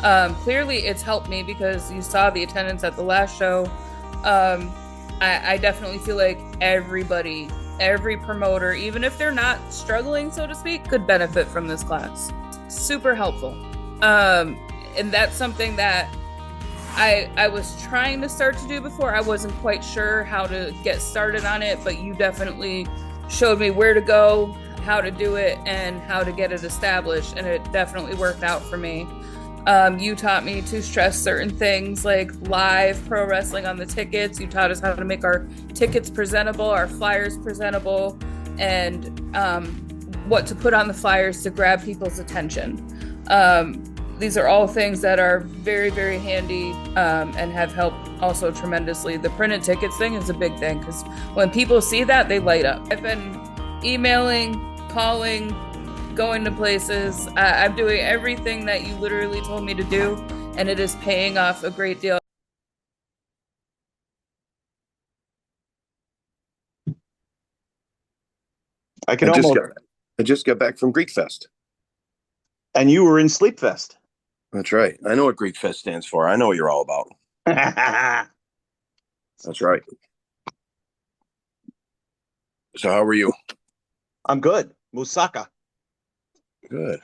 Clearly, it's helped me because you saw the attendance at the last show. Um, I definitely feel like everybody, every promoter, even if they're not struggling, so to speak, could benefit from this class. Super helpful. Um, and that's something that I was trying to start to do before. I wasn't quite sure how to get started on it, but you definitely showed me where to go, how to do it, and how to get it established, and it definitely worked out for me. You taught me to stress certain things like live pro wrestling on the tickets. You taught us how to make our tickets presentable, our flyers presentable, and what to put on the flyers to grab people's attention. These are all things that are very, very handy and have helped also tremendously. The printed tickets thing is a big thing because when people see that, they light up. I've been emailing, calling, going to places. I'm doing everything that you literally told me to do, and it is paying off a great deal. I I can just almost. got I just got back from Greek Fest. And you were in Sleep Fest. That's right. I know what Greek Fest stands for. I know what you're all about. That's right. So how are you? I'm good. Musaka. Good.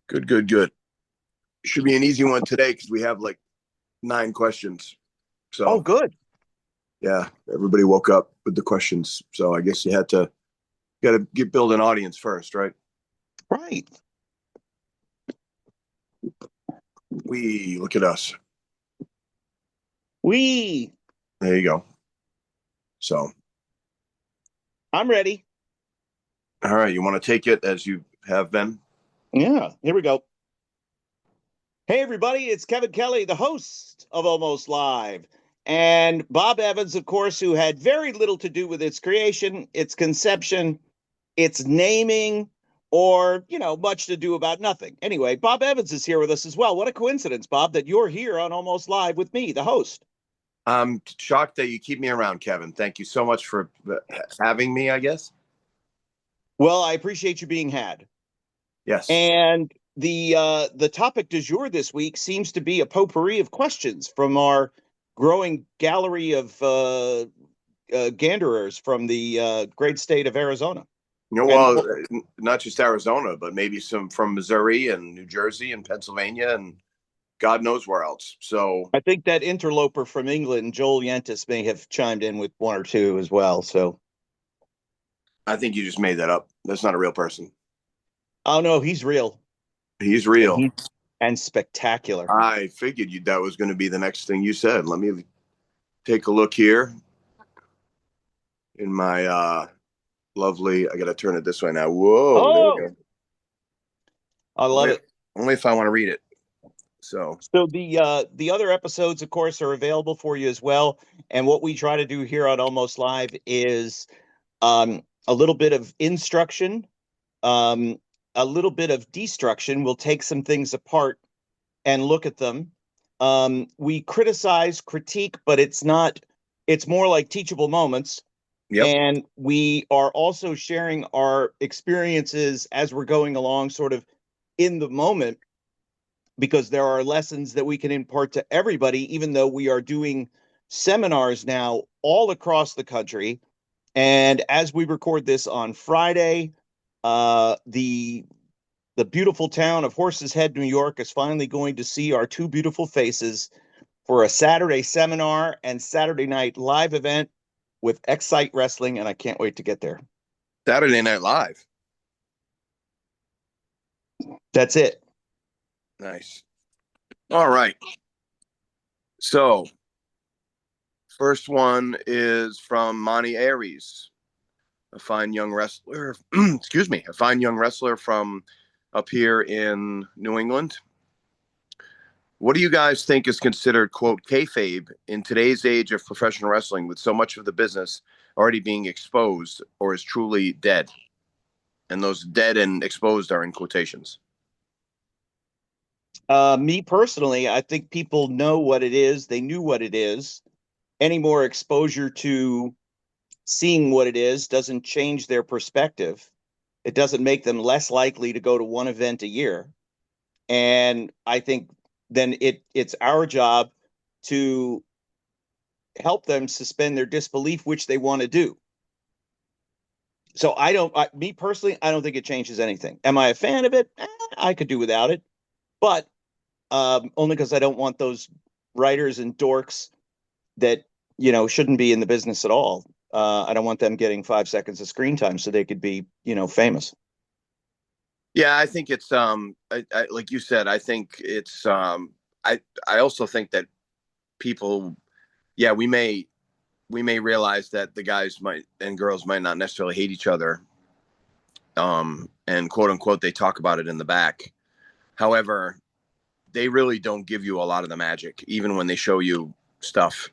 Good, good, good. Should be an easy one today because we have like 9 questions. Oh, So good. yeah, everybody woke up with the questions. So I guess you had to build an audience first, right? Right. We look at us. We. There you go. So I'm ready. all right, you want to take it as you have been? Yeah. Here we go. Hey, everybody. It's Kevin Kelly, the host of Almost Live. And Bob Evans, of course, who had very little to do with its creation, its conception, its naming, or, much to do about nothing. Anyway, Bob Evans is here with us as well. What a coincidence, Bob, that you're here on Almost Live with me, the host. I'm shocked that you keep me around, Kevin. Thank you so much for having me, I guess. Well, I appreciate you being had. Yes. And the topic du jour this week seems to be a potpourri of questions from our growing gallery of Ganderers from the great state of Arizona. And Well, not just Arizona, but maybe some from Missouri and New Jersey and Pennsylvania and God knows where else. So I think that interloper from England, Joel Yentis, may have chimed in with one or two as well. So, I think you just made that up. That's not a real person. oh no, he's real He's and real. he and spectacular. I figured that was going to be the next thing you said. Let me take a look here in my lovely. I got to turn it this way now. Whoa, there we Oh, go. I love Only, it. only if I want to read it. So So the other episodes, of course, are available for you as well. And what we try to do here on Almost Live is a little bit of instruction, um, a little bit of destruction. We'll take some things apart and look at them. We criticize, critique, but it's more like teachable moments. yep. And we are also sharing our experiences as we're going along, sort of in the moment, because there are lessons that we can impart to everybody, even though we are doing seminars now all across the country. And as we record this on Friday, the beautiful town of Horse's Head, New York, is finally going to see our two beautiful faces for a Saturday seminar and Saturday night live event with Excite Wrestling, and I can't wait to get there. Saturday Night Live. That's it. Nice. All right. So, first one is from Monty Aries, a fine young wrestler. Excuse me, a fine young wrestler from up here in New England. What do you guys think is considered, quote, kayfabe in today's age of professional wrestling with so much of the business already being exposed or is truly dead? And those dead and exposed are in quotations. Me personally, I think people know what it is. They knew what it is. Any more exposure to seeing what it is doesn't change their perspective. It doesn't make them less likely to go to one event a year. And I think then it's our job to help them suspend their disbelief, which they want to do. So me personally, I don't think it changes anything. Am I a fan of it? I could do without it, but only because I don't want those writers and dorks that, shouldn't be in the business at all. I don't want them getting 5 seconds of screen time so they could be, famous. Yeah, I think it's like you said, I think it's I also think that people, yeah, we may realize that the guys might and girls might not necessarily hate each other, and quote unquote they talk about it in the back. However, they really don't give you a lot of the magic. Even when they show you stuff,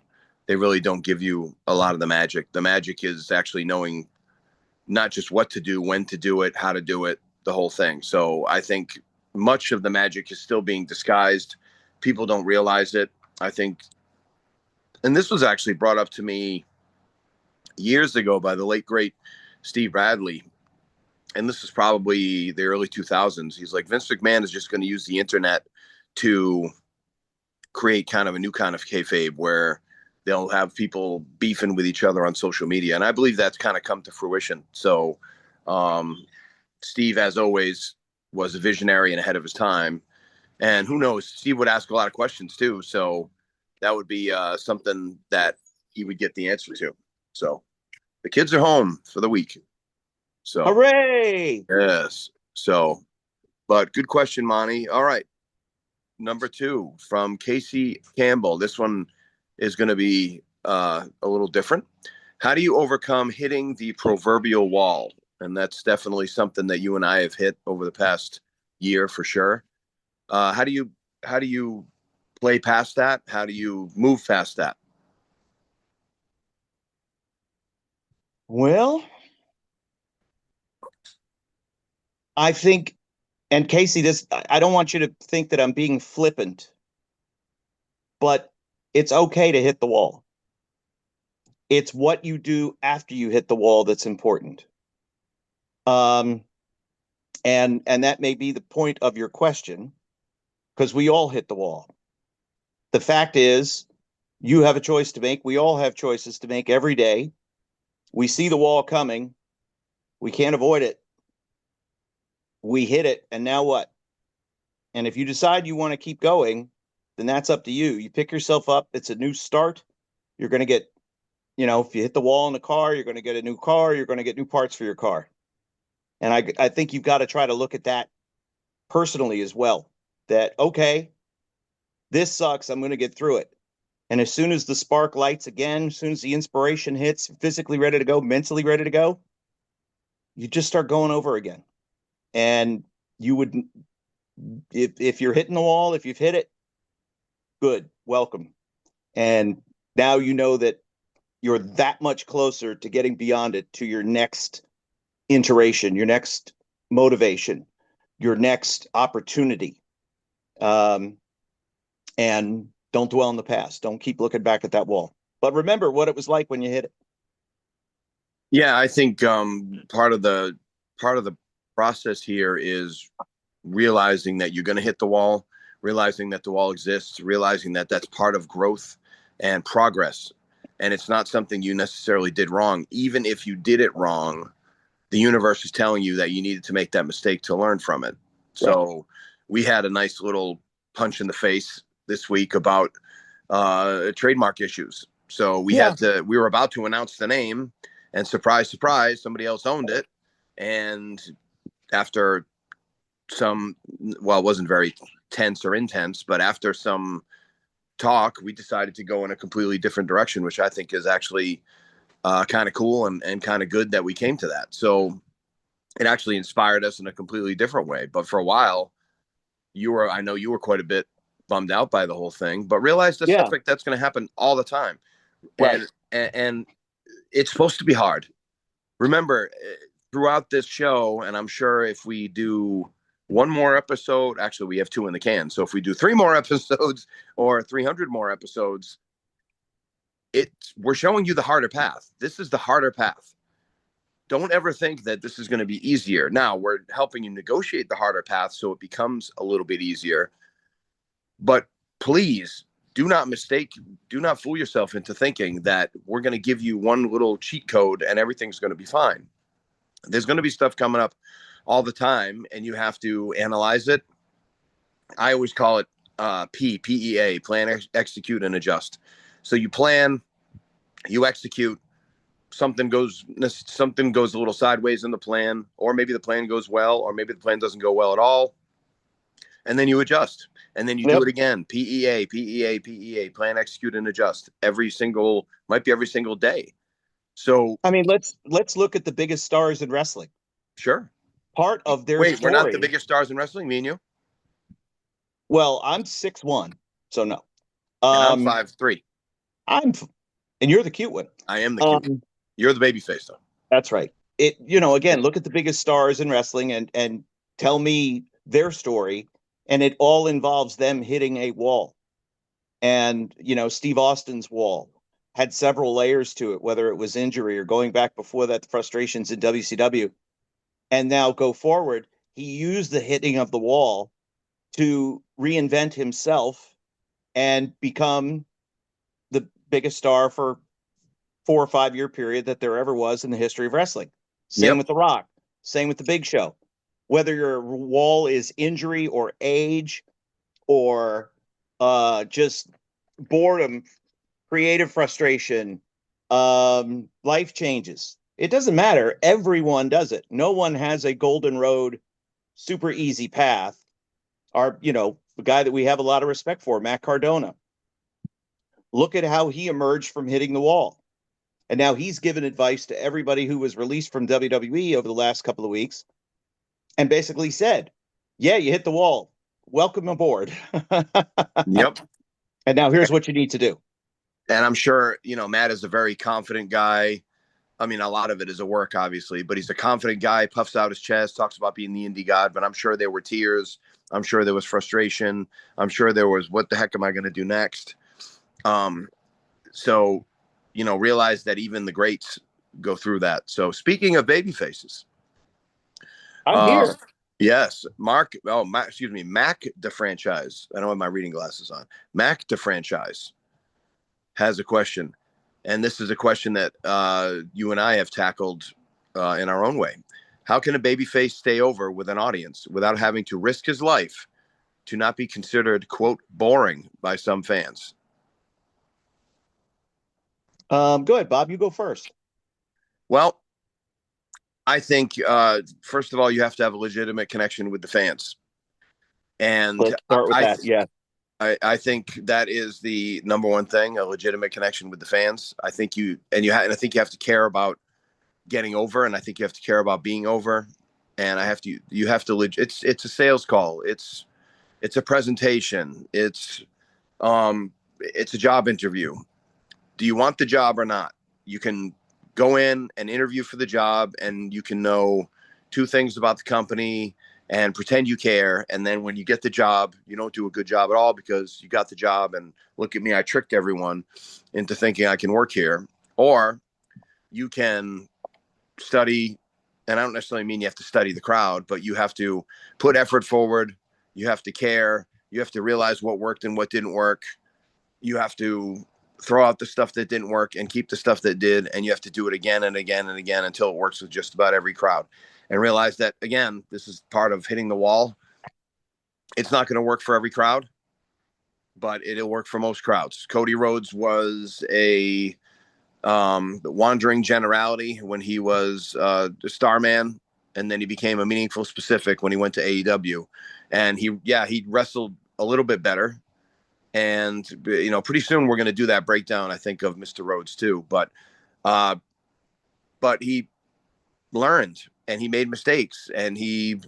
they really don't give you a lot of the magic. The magic is actually knowing not just what to do, when to do it, how to do it, the whole thing. So I think much of the magic is still being disguised. People don't realize it. I think, and this was actually brought up to me years ago by the late great Steve Bradley, and this is probably the early 2000s. He's like, Vince McMahon is just going to use the internet to create kind of a new kind of kayfabe where they'll have people beefing with each other on social media. And I believe that's kind of come to fruition. So Steve, as always, was a visionary and ahead of his time. And who knows, Steve would ask a lot of questions too. So that would be something that he would get the answer to. So the kids are home for the week. So hooray! Yes. So, but good question, Monty. All right. Number 2 from Casey Campbell. This one is going to be a little different. How do you overcome hitting the proverbial wall? And that's definitely something that you and I have hit over the past year for sure. How do you play past that? How do you move past that? Well, I think, and Casey, I don't want you to think that I'm being flippant, but it's okay to hit the wall. It's what you do after you hit the wall that's important. And that may be the point of your question, because we all hit the wall. The fact is, you have a choice to make. We all have choices to make every day. We see the wall coming. We can't avoid it. We hit it, and now what? And if you decide you want to keep going, then that's up to you. You pick yourself up. It's a new start. You're going to get, if you hit the wall in the car, you're going to get a new car. You're going to get new parts for your car. And I think you've got to try to look at that personally as well. That, okay, this sucks. I'm going to get through it. And as soon as the spark lights again, as soon as the inspiration hits, physically ready to go, mentally ready to go, you just start going over again. And you would, if you're hitting the wall, if you've hit it, good, welcome. And now you know that you're that much closer to getting beyond it, to your next iteration, your next motivation, your next opportunity. And don't dwell in the past. Don't keep looking back at that wall. But remember what it was like when you hit it. Yeah, I think part of the process here is realizing that you're going to hit the wall, realizing that the wall exists, realizing that that's part of growth and progress. And it's not something you necessarily did wrong. Even if you did it wrong, the universe is telling you that you needed to make that mistake to learn from it. So we had a nice little punch in the face this week about trademark issues. So we were about to announce the name, and surprise, surprise, somebody else owned it. And after some, well, it wasn't very tense or intense, but after some talk, we decided to go in a completely different direction, which I think is actually kind of cool and kind of good that we came to that. It actually inspired us in a completely different way. But for a while, I know you were quite a bit bummed out by the whole thing, but realize that stuff like that's going to happen all the time. Right. And it's supposed to be hard. Remember, throughout this show, and I'm sure if we do one more episode, actually we have 2 in the can. So if we do 3 more episodes or 300 more episodes, we're showing you the harder path. This is the harder path. don't ever think that this is going to be easier. Now we're helping you negotiate the harder path so it becomes a little bit easier. But please do not fool yourself into thinking that we're going to give you one little cheat code and everything's going to be fine. There's going to be stuff coming up all the time, and you have to analyze it. I always call it PEA, plan, execute, and adjust. So you plan, you execute. Something goes a little sideways in the plan, or maybe the plan goes well, or maybe the plan doesn't go well at all. And then you adjust, and then you do it again. PEA, plan, execute, and adjust might be every single day. So, I mean, let's look at the biggest stars in wrestling. Sure. Part of their Wait, story, we're not the biggest stars in wrestling, me and you? Well, I'm 6'1", so no. And I'm 5'3". And you're the cute one. I am the cute one. You're the baby face, though. That's right. Again, look at the biggest stars in wrestling and tell me their story, and it all involves them hitting a wall. And, Steve Austin's wall had several layers to it, whether it was injury or going back before that, the frustrations in WCW. And now go forward, he used the hitting of the wall to reinvent himself and become the biggest star for 4 or 5 year period that there ever was in the history of wrestling. Same with The Rock, same with the Big Show. Whether your wall is injury or age or just boredom, creative frustration, life changes. It doesn't matter. Everyone does it. No one has a golden road, super easy path. The guy that we have a lot of respect for, Matt Cardona. Look at how he emerged from hitting the wall. And now he's given advice to everybody who was released from WWE over the last couple of weeks and basically said, yeah, you hit the wall. Welcome aboard. Yep. And now here's what you need to do. And I'm sure, Matt is a very confident guy. I mean, a lot of it is a work, obviously, but he's a confident guy, puffs out his chest, talks about being the indie god, but I'm sure there were tears. I'm sure there was frustration. I'm sure there was, what the heck am I going to do next? So, realize that even the greats go through that. So speaking of baby faces. I'm here. Yes. Mac DeFranchise. I don't have my reading glasses on. Mac DeFranchise has a question. And this is a question that you and I have tackled in our own way. How can a babyface stay over with an audience without having to risk his life to not be considered, quote, boring by some fans? Go ahead, Bob. You go first. Well, I think, first of all, you have to have a legitimate connection with the fans. And let's start with that. Yeah. I think that is the number one thing, a legitimate connection with the fans. I think I think you have to care about getting over, and I think you have to care about being over. And it's a sales call. It's a presentation. It's a job interview. Do you want the job or not? You can go in and interview for the job, and you can know 2 things about the company and pretend you care. And then when you get the job, you don't do a good job at all because you got the job and look at me, I tricked everyone into thinking I can work here. Or you can study, and I don't necessarily mean you have to study the crowd, but you have to put effort forward. You have to care. You have to realize what worked and what didn't work. You have to throw out the stuff that didn't work and keep the stuff that did. And you have to do it again and again and again until it works with just about every crowd. And realize that, again, this is part of hitting the wall. It's not going to work for every crowd, but it'll work for most crowds. Cody Rhodes was a wandering generality when he was the Starman, and then he became a meaningful specific when he went to AEW. And he wrestled a little bit better. And, pretty soon we're going to do that breakdown, I think, of Mr. Rhodes too. But he learned, and he made mistakes, and he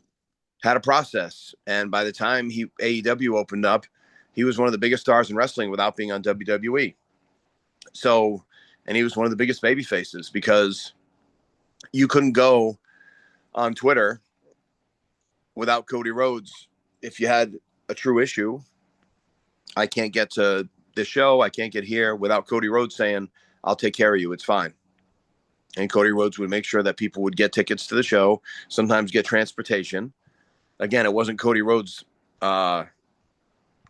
had a process. And by the time AEW opened up, he was one of the biggest stars in wrestling without being on WWE. So, and he was one of the biggest baby faces because you couldn't go on Twitter without Cody Rhodes. If you had a true issue, I can't get to the show, I can't get here without Cody Rhodes saying, I'll take care of you. It's fine. And Cody Rhodes would make sure that people would get tickets to the show, sometimes get transportation. Again, it wasn't Cody Rhodes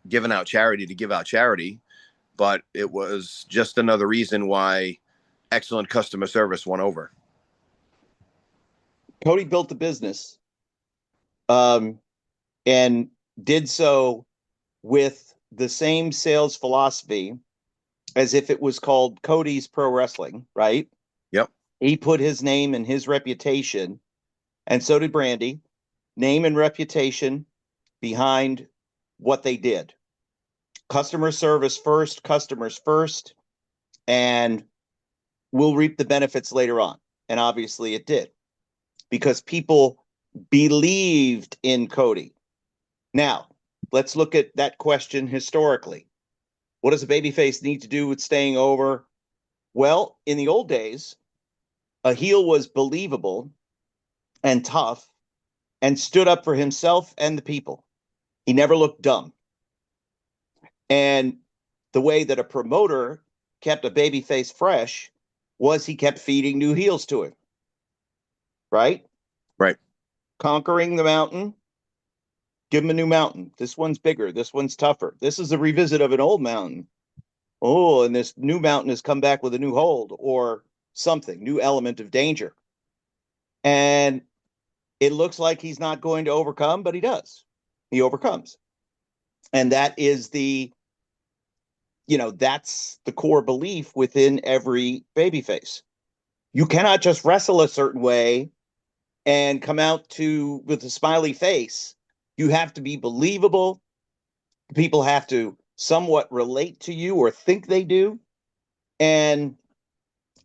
giving out charity to give out charity, but it was just another reason why excellent customer service won over. Cody built the business, and did so with the same sales philosophy as if it was called Cody's Pro Wrestling, right? Yep. He put his name and his reputation, and so did Brandy, name and reputation behind what they did. Customer service first, customers first, and we'll reap the benefits later on. And obviously it did, because people believed in Cody. Now, let's look at that question historically. What does a babyface need to do with staying over? Well, in the old days, a heel was believable and tough and stood up for himself and the people. He never looked dumb. And the way that a promoter kept a babyface fresh was he kept feeding new heels to him. Right? Right. Conquering the mountain. Give him a new mountain. This one's bigger. This one's tougher. This is a revisit of an old mountain. Oh, and this new mountain has come back with a new hold or something, new element of danger. And it looks like he's not going to overcome, but he does. He overcomes. And that is that's the core belief within every babyface. You cannot just wrestle a certain way and come out with a smiley face. You have to be believable. People have to somewhat relate to you or think they do. And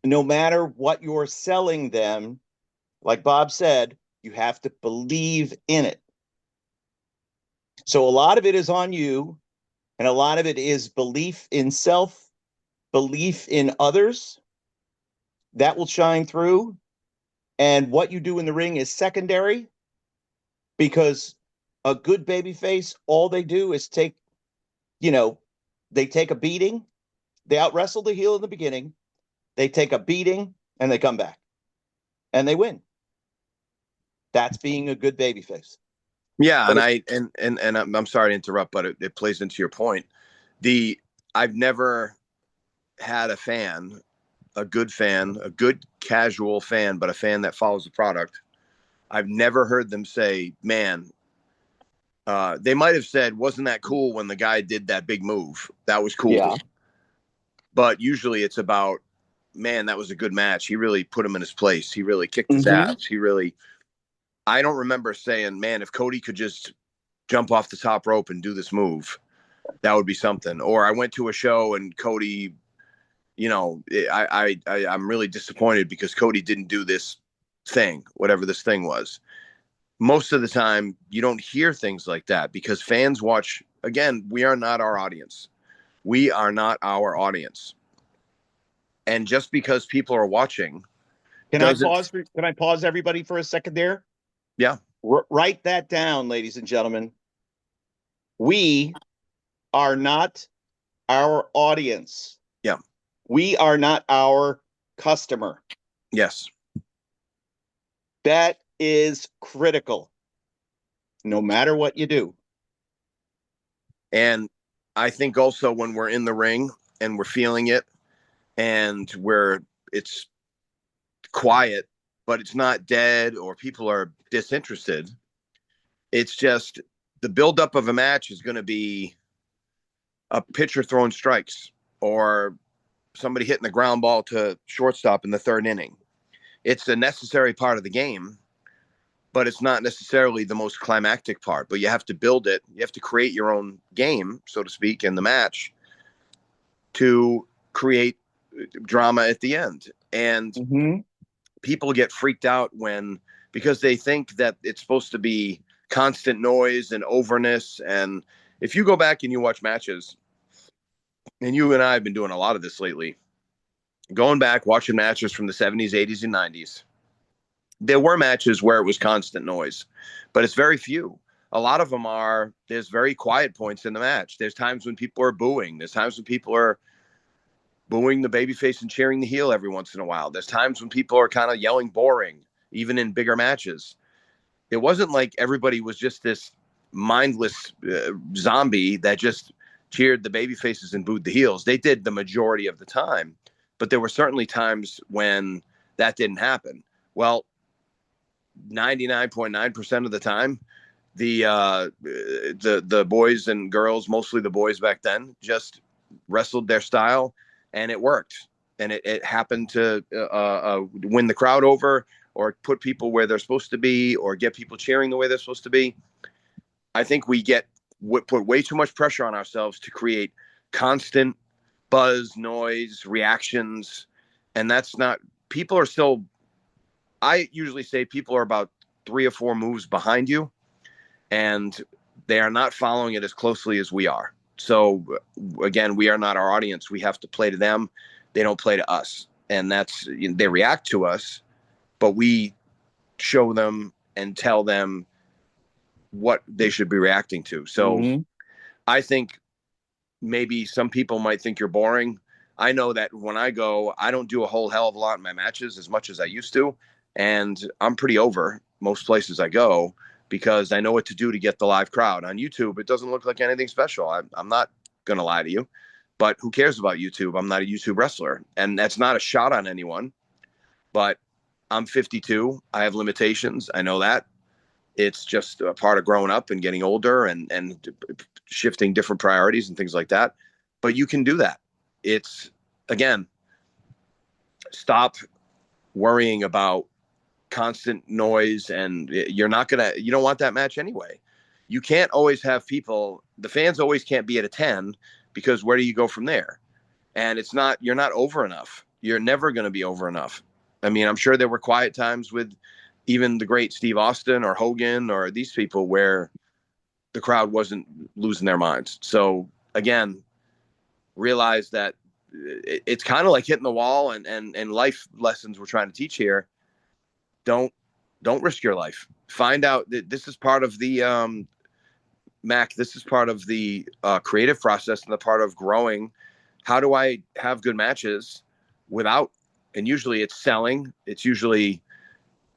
no matter what you're selling them, like Bob said, you have to believe in it. So a lot of it is on you, and a lot of it is belief in self, belief in others. That will shine through. And what you do in the ring is secondary, because a good babyface, all they do is they take a beating. They out wrestle the heel in the beginning. They take a beating and they come back and they win. That's being a good babyface. Yeah, and I'm sorry to interrupt, but it plays into your point. I've never had a good casual fan, but a fan that follows the product. I've never heard them say, man, they might have said, wasn't that cool when the guy did that big move? That was cool. Yeah. But usually it's about, man, that was a good match. He really put him in his place. He really kicked his ass. I don't remember saying, man, if Cody could just jump off the top rope and do this move, that would be something. Or I went to a show and Cody, I'm really disappointed because Cody didn't do this thing, whatever this thing was. Most of the time, you don't hear things like that because fans watch. Again, we are not our audience. We are not our audience. And just because people are watching, Can I pause everybody for a second there? Yeah. Write that down, ladies and gentlemen. We are not our audience. Yeah. We are not our customer. Yes. That is critical, no matter what you do. And I think also when we're in the ring and we're feeling it and it's quiet, but it's not dead or people are disinterested. It's just the buildup of a match is going to be a pitcher throwing strikes or somebody hitting the ground ball to shortstop in the third inning. It's a necessary part of the game, but it's not necessarily the most climactic part. But you have to build it. You have to create your own game, so to speak, in the match to create drama at the end. And people get freaked out because they think that it's supposed to be constant noise and overness. And if you go back and you watch matches, and you and I have been doing a lot of this lately, going back, watching matches from the 70s, 80s, and 90s, there were matches where it was constant noise, but it's very few. A lot of them there's very quiet points in the match. There's times when people are booing. There's times when people are, booing the babyface and cheering the heel every once in a while. There's times when people are kind of yelling boring, even in bigger matches. It wasn't like everybody was just this mindless zombie that just cheered the baby faces and booed the heels. They did the majority of the time, but there were certainly times when that didn't happen. Well, 99.9% of the time, the boys and girls, mostly the boys back then, just wrestled their style, and it worked. And it happened to win the crowd over, or put people where they're supposed to be, or get people cheering the way they're supposed to be. I think we put way too much pressure on ourselves to create constant buzz, noise, reactions. And that's not, people are still, I usually say people are about 3 or 4 moves behind you, and they are not following it as closely as we are. So again, we are not our audience. We have to play to them. They don't play to us. And that's, they react to us, but we show them and tell them what they should be reacting to. So I think maybe some people might think you're boring. I know that when I go, I don't do a whole hell of a lot in my matches as much as I used to. And I'm pretty over most places I go, because I know what to do to get the live crowd. On YouTube, it doesn't look like anything special. I'm not going to lie to you, but who cares about YouTube? I'm not a YouTube wrestler. And that's not a shot on anyone, but I'm 52. I have limitations. I know that. It's just a part of growing up and getting older and shifting different priorities and things like that. But you can do that. It's, again, stop worrying about constant noise, and you don't want that match anyway. You can't always have people, the fans always can't be at a 10, because where do you go from there? And you're not over enough. You're never going to be over enough. I mean, I'm sure there were quiet times with even the great Steve Austin or Hogan or these people where the crowd wasn't losing their minds. So again, realize that it's kind of like hitting the wall, and life lessons we're trying to teach here. Don't risk your life. Find out that this is part of the Mac. This is part of the creative process and the part of growing. How do I have good matches without? And usually it's selling. It's usually,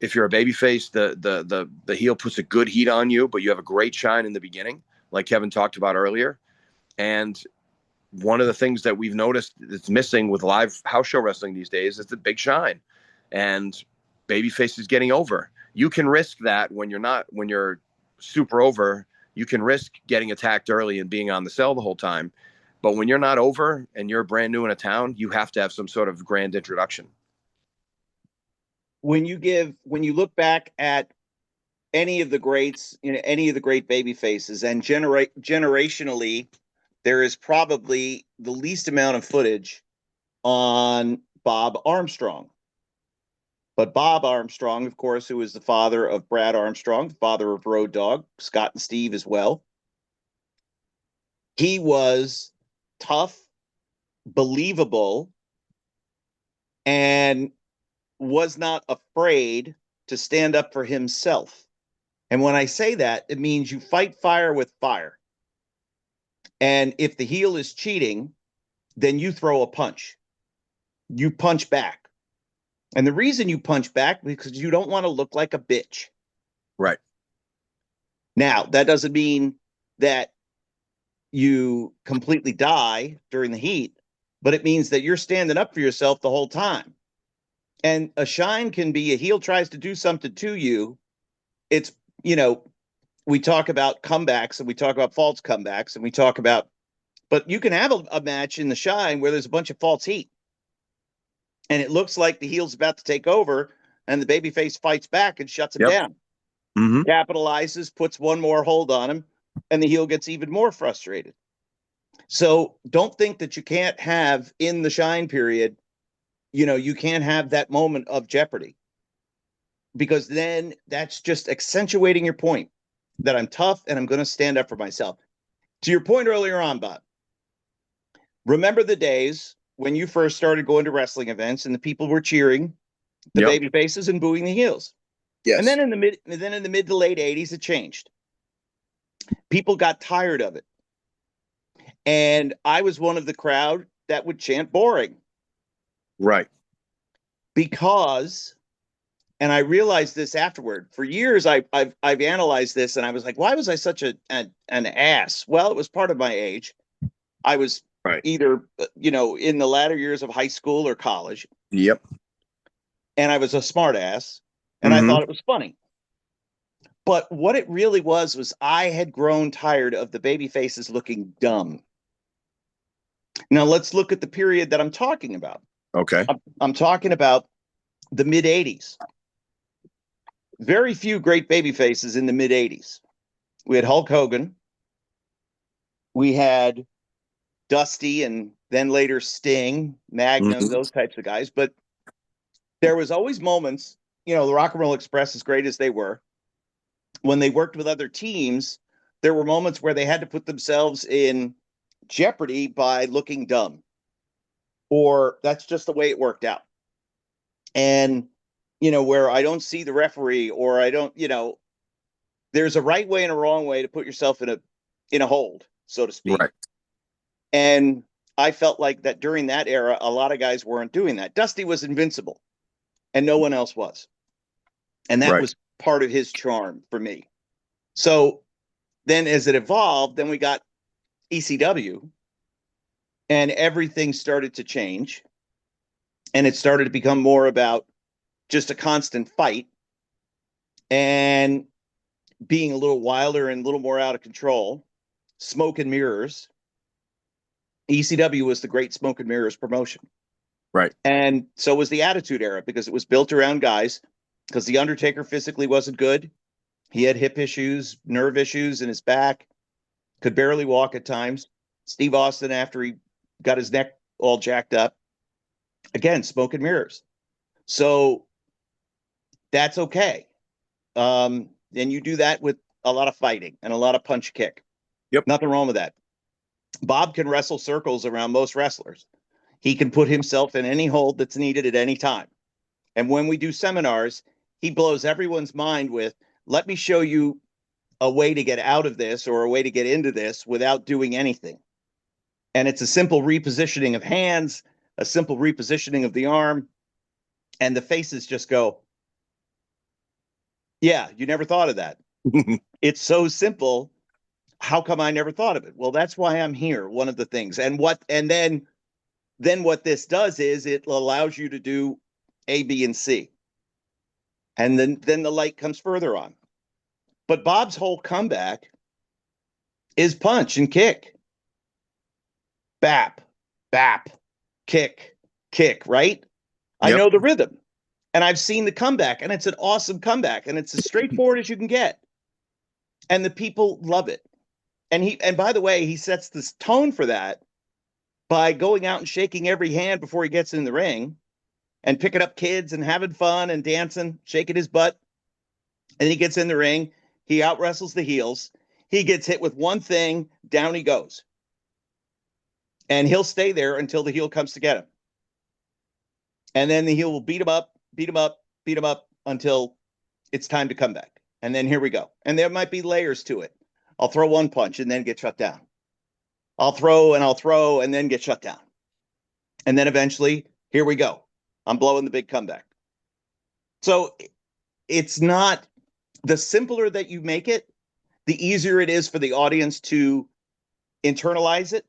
if you're a babyface, the heel puts a good heat on you, but you have a great shine in the beginning, like Kevin talked about earlier. And one of the things that we've noticed that's missing with live house show wrestling these days is the big shine. And babyface is getting over. You can risk that when you're super over. You can risk getting attacked early and being on the cell the whole time. But when you're not over and you're brand new in a town, you have to have some sort of grand introduction. When you look back at any of the greats, any of the great baby faces, and generationally, there is probably the least amount of footage on Bob Armstrong. But Bob Armstrong, of course, who is the father of Brad Armstrong, the father of Road Dogg, Scott and Steve as well. He was tough, believable, and was not afraid to stand up for himself. And when I say that, it means you fight fire with fire. And if the heel is cheating, then you throw a punch. You punch back. And the reason you punch back is because you don't want to look like a bitch. Right. Now, that doesn't mean that you completely die during the heat, but it means that you're standing up for yourself the whole time. And a shine can be a heel tries to do something to you. It's, we talk about comebacks and we talk about false comebacks and we talk about, but you can have a match in the shine where there's a bunch of false heat. And it looks like the heel's about to take over, and the babyface fights back and shuts him down. Mm-hmm. Capitalizes, puts one more hold on him, and the heel gets even more frustrated. So don't think that you can't have in the shine period, you can't have that moment of jeopardy, because then that's just accentuating your point that I'm tough and I'm going to stand up for myself. To your point earlier on, Bob, remember the days when you first started going to wrestling events and the people were cheering the baby faces and booing the heels. Yes. And then in the mid to late 80s, it changed. People got tired of it. And I was one of the crowd that would chant boring. Right. Because, and I realized this afterward. For years, I've analyzed this, and I was like, why was I such an ass? Well, it was part of my age. I was Right. either in the latter years of high school or college. Yep. And I was a smart ass, and I thought it was funny. But what it really was I had grown tired of the baby faces looking dumb. Now let's look at the period that I'm talking about. Okay. I'm talking about the mid 80s. Very few great baby faces in the mid 80s. We had Hulk Hogan. We had Dusty, and then later Sting, Magnum, those types of guys. But there was always moments, the Rock and Roll Express, as great as they were, when they worked with other teams, there were moments where they had to put themselves in jeopardy by looking dumb, or that's just the way it worked out. And, where I don't see the referee, or I don't, there's a right way and a wrong way to put yourself in a hold, so to speak. Right. And I felt like that during that era, a lot of guys weren't doing that. Dusty was invincible and no one else was. And that was part of his charm for me. So then as it evolved, then we got ECW, and everything started to change. And it started to become more about just a constant fight and being a little wilder and a little more out of control. Smoke and mirrors. ECW was the great smoke and mirrors promotion. Right. And so was the Attitude Era, because it was built around guys, because The Undertaker physically wasn't good. He had hip issues, nerve issues in his back, could barely walk at times. Steve Austin, after he got his neck all jacked up, again, smoke and mirrors. So that's okay. And you do that with a lot of fighting and a lot of punch kick. Yep. Nothing wrong with that. Bob can wrestle circles around most wrestlers. He can put himself in any hold that's needed at any time. And when we do seminars, he blows everyone's mind with, let me show you a way to get out of this or a way to get into this without doing anything. And it's a simple repositioning of hands, a simple repositioning of the arm, and the faces just go, yeah, you never thought of that. It's so simple. How come I never thought of it? Well, that's why I'm here. One of the things. And then what this does is it allows you to do A, B, and C. And then the light comes further on. But Bob's whole comeback is punch and kick. Bap, bap, kick, right? Yep. I know the rhythm. And I've seen the comeback, and it's an awesome comeback, and it's as straightforward as you can get. And the people love it. And by the way, he sets this tone for that by going out and shaking every hand before he gets in the ring and picking up kids and having fun and dancing, shaking his butt. And he gets in the ring. He out wrestles the heels. He gets hit with one thing, down he goes. And he'll stay there until the heel comes to get him. And then the heel will beat him up until it's time to come back. And then here we go. And there might be layers to it. I'll throw one punch and then get shut down. I'll throw and then get shut down. And then eventually, here we go. I'm blowing the big comeback. So it's not, the simpler that you make it, the easier it is for the audience to internalize it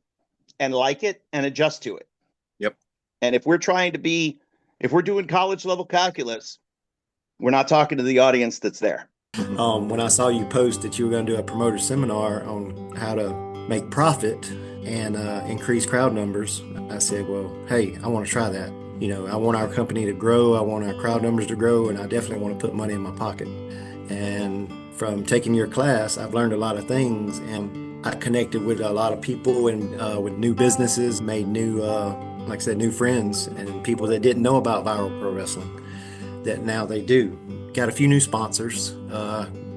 and like it and adjust to it. Yep. And if we're doing college level calculus, we're not talking to the audience that's there. When I saw you post that you were going to do a promoter seminar on how to make profit and increase crowd numbers, I said, well, hey, I want to try that. I want our company to grow. I want our crowd numbers to grow, and I definitely want to put money in my pocket. And from taking your class, I've learned a lot of things, and I connected with a lot of people and with new businesses, made new, like I said, new friends and people that didn't know about Viral Pro Wrestling that now they do. Got a few new sponsors,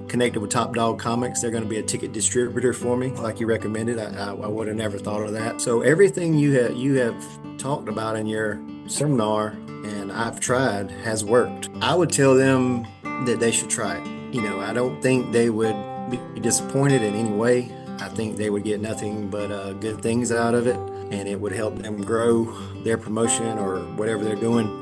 connected with Top Dog Comics. They're going to be a ticket distributor for me, like you recommended. I would have never thought of that. So everything you have talked about in your seminar and I've tried has worked. I would tell them that they should try it. I don't think they would be disappointed in any way. I think they would get nothing but good things out of it, and it would help them grow their promotion or whatever they're doing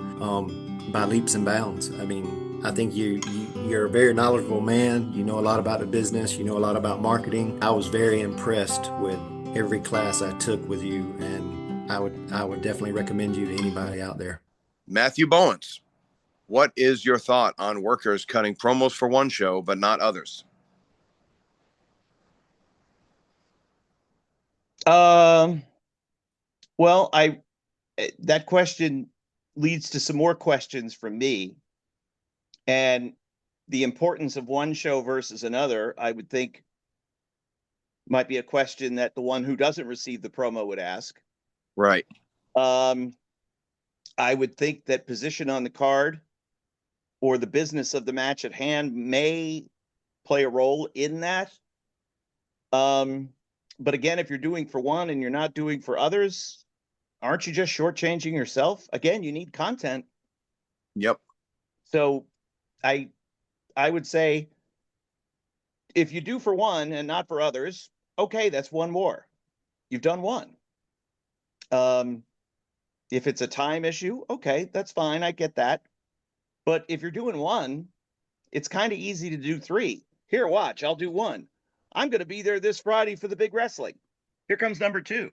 by leaps and bounds. I mean, I think you're a very knowledgeable man. You know a lot about the business. You know a lot about marketing. I was very impressed with every class I took with you, and I would definitely recommend you to anybody out there. Matthew Bowens, what is your thought on workers cutting promos for one show but not others? Well, that question leads to some more questions from me, and the importance of one show versus another, I would think, might be a question that the one who doesn't receive the promo would ask. Right. I would think that position on the card or the business of the match at hand may play a role in that. But again, if you're doing for one and you're not doing for others, aren't you just shortchanging yourself? Again, you need content. Yep. So I would say if you do for one and not for others, okay, that's one more. You've done one. If it's a time issue, okay, that's fine. I get that. But if you're doing one, it's kind of easy to do three. Here, watch, I'll do one. I'm going to be there this Friday for the big wrestling. Here comes number two.